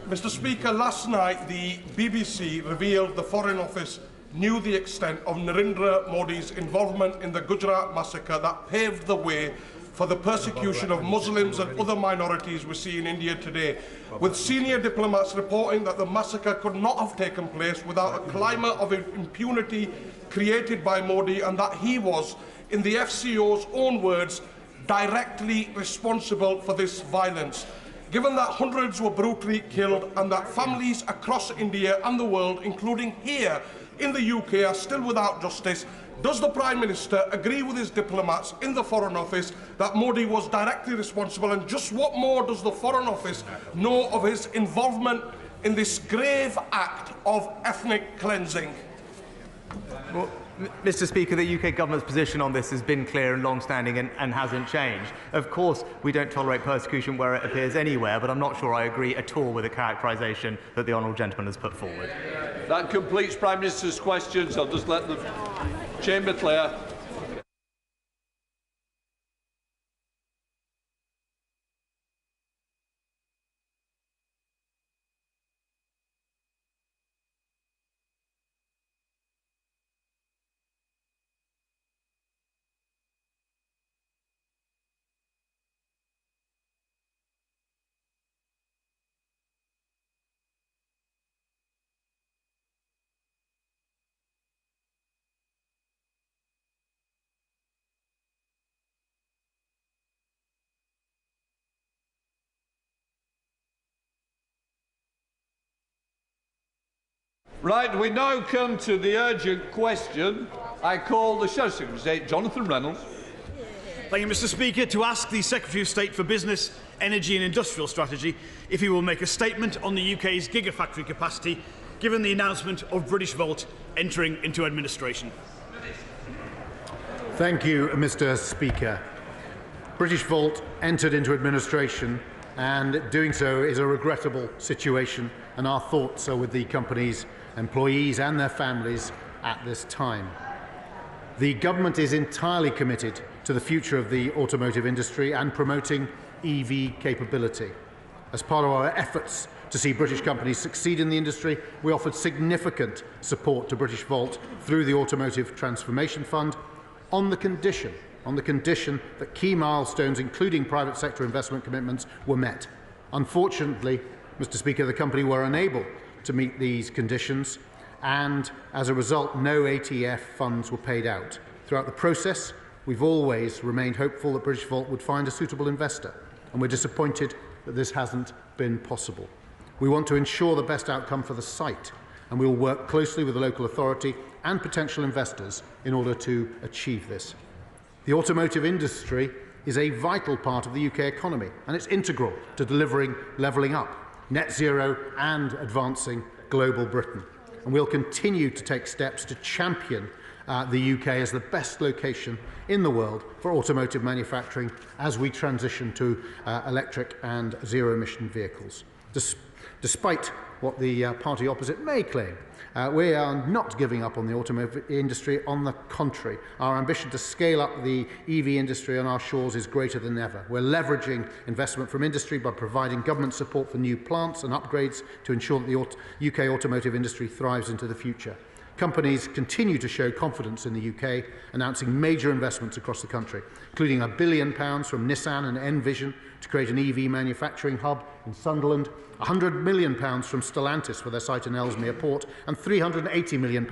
Mr. Speaker, last night the BBC revealed the Foreign Office knew the extent of Narendra Modi's involvement in the Gujarat massacre that paved the way for the persecution of Muslims and other minorities we see in India today, with senior diplomats reporting that the massacre could not have taken place without a climate of impunity created by Modi, and that he was, in the FCO's own words, directly responsible for this violence. Given that hundreds were brutally killed and that families across India and the world, including here in the UK, are still without justice, does the Prime Minister agree with his diplomats in the Foreign Office that Modi was directly responsible? And just what more does the Foreign Office know of his involvement in this grave act of ethnic cleansing? Well, Mr. Speaker, the UK government's position on this has been clear and long-standing and hasn't changed. Of course, we don't tolerate persecution where it appears anywhere, but I'm not sure I agree at all with the characterisation that the honourable gentleman has put forward. That completes Prime Minister's questions. I'll just let the chamber clear. Right, we now come to the urgent question. I call the Shadow Secretary of State, Jonathan Reynolds. Thank you, Mr. Speaker, to ask the Secretary of State for Business, Energy and Industrial Strategy if he will make a statement on the UK's Gigafactory capacity, given the announcement of British Volt entering into administration. Thank you, Mr. Speaker. British Volt entered into administration, and doing so is a regrettable situation, and our thoughts are with the company's employees and their families at this time. The government is entirely committed to the future of the automotive industry and promoting EV capability. As part of our efforts to see British companies succeed in the industry, we offered significant support to British Volt through the Automotive Transformation Fund on the condition that key milestones, including private sector investment commitments, were met. Unfortunately, Mr. Speaker, the company were unable to meet these conditions, and as a result, no ATF funds were paid out. Throughout the process, we've always remained hopeful that British Volt would find a suitable investor, and we're disappointed that this hasn't been possible. We want to ensure the best outcome for the site, and we will work closely with the local authority and potential investors in order to achieve this. The automotive industry is a vital part of the UK economy, and it's integral to delivering levelling up, net zero and advancing global Britain. And we'll continue to take steps to champion the UK as the best location in the world for automotive manufacturing as we transition to electric and zero-emission vehicles. Despite what the party opposite may claim, we are not giving up on the automotive industry. On the contrary, our ambition to scale up the EV industry on our shores is greater than ever. We're leveraging investment from industry by providing government support for new plants and upgrades to ensure that the UK automotive industry thrives into the future. Companies continue to show confidence in the UK, announcing major investments across the country, including £1 billion from Nissan and Envision to create an EV manufacturing hub in Sunderland, £100 million from Stellantis for their site in Ellesmere Port, and £380 million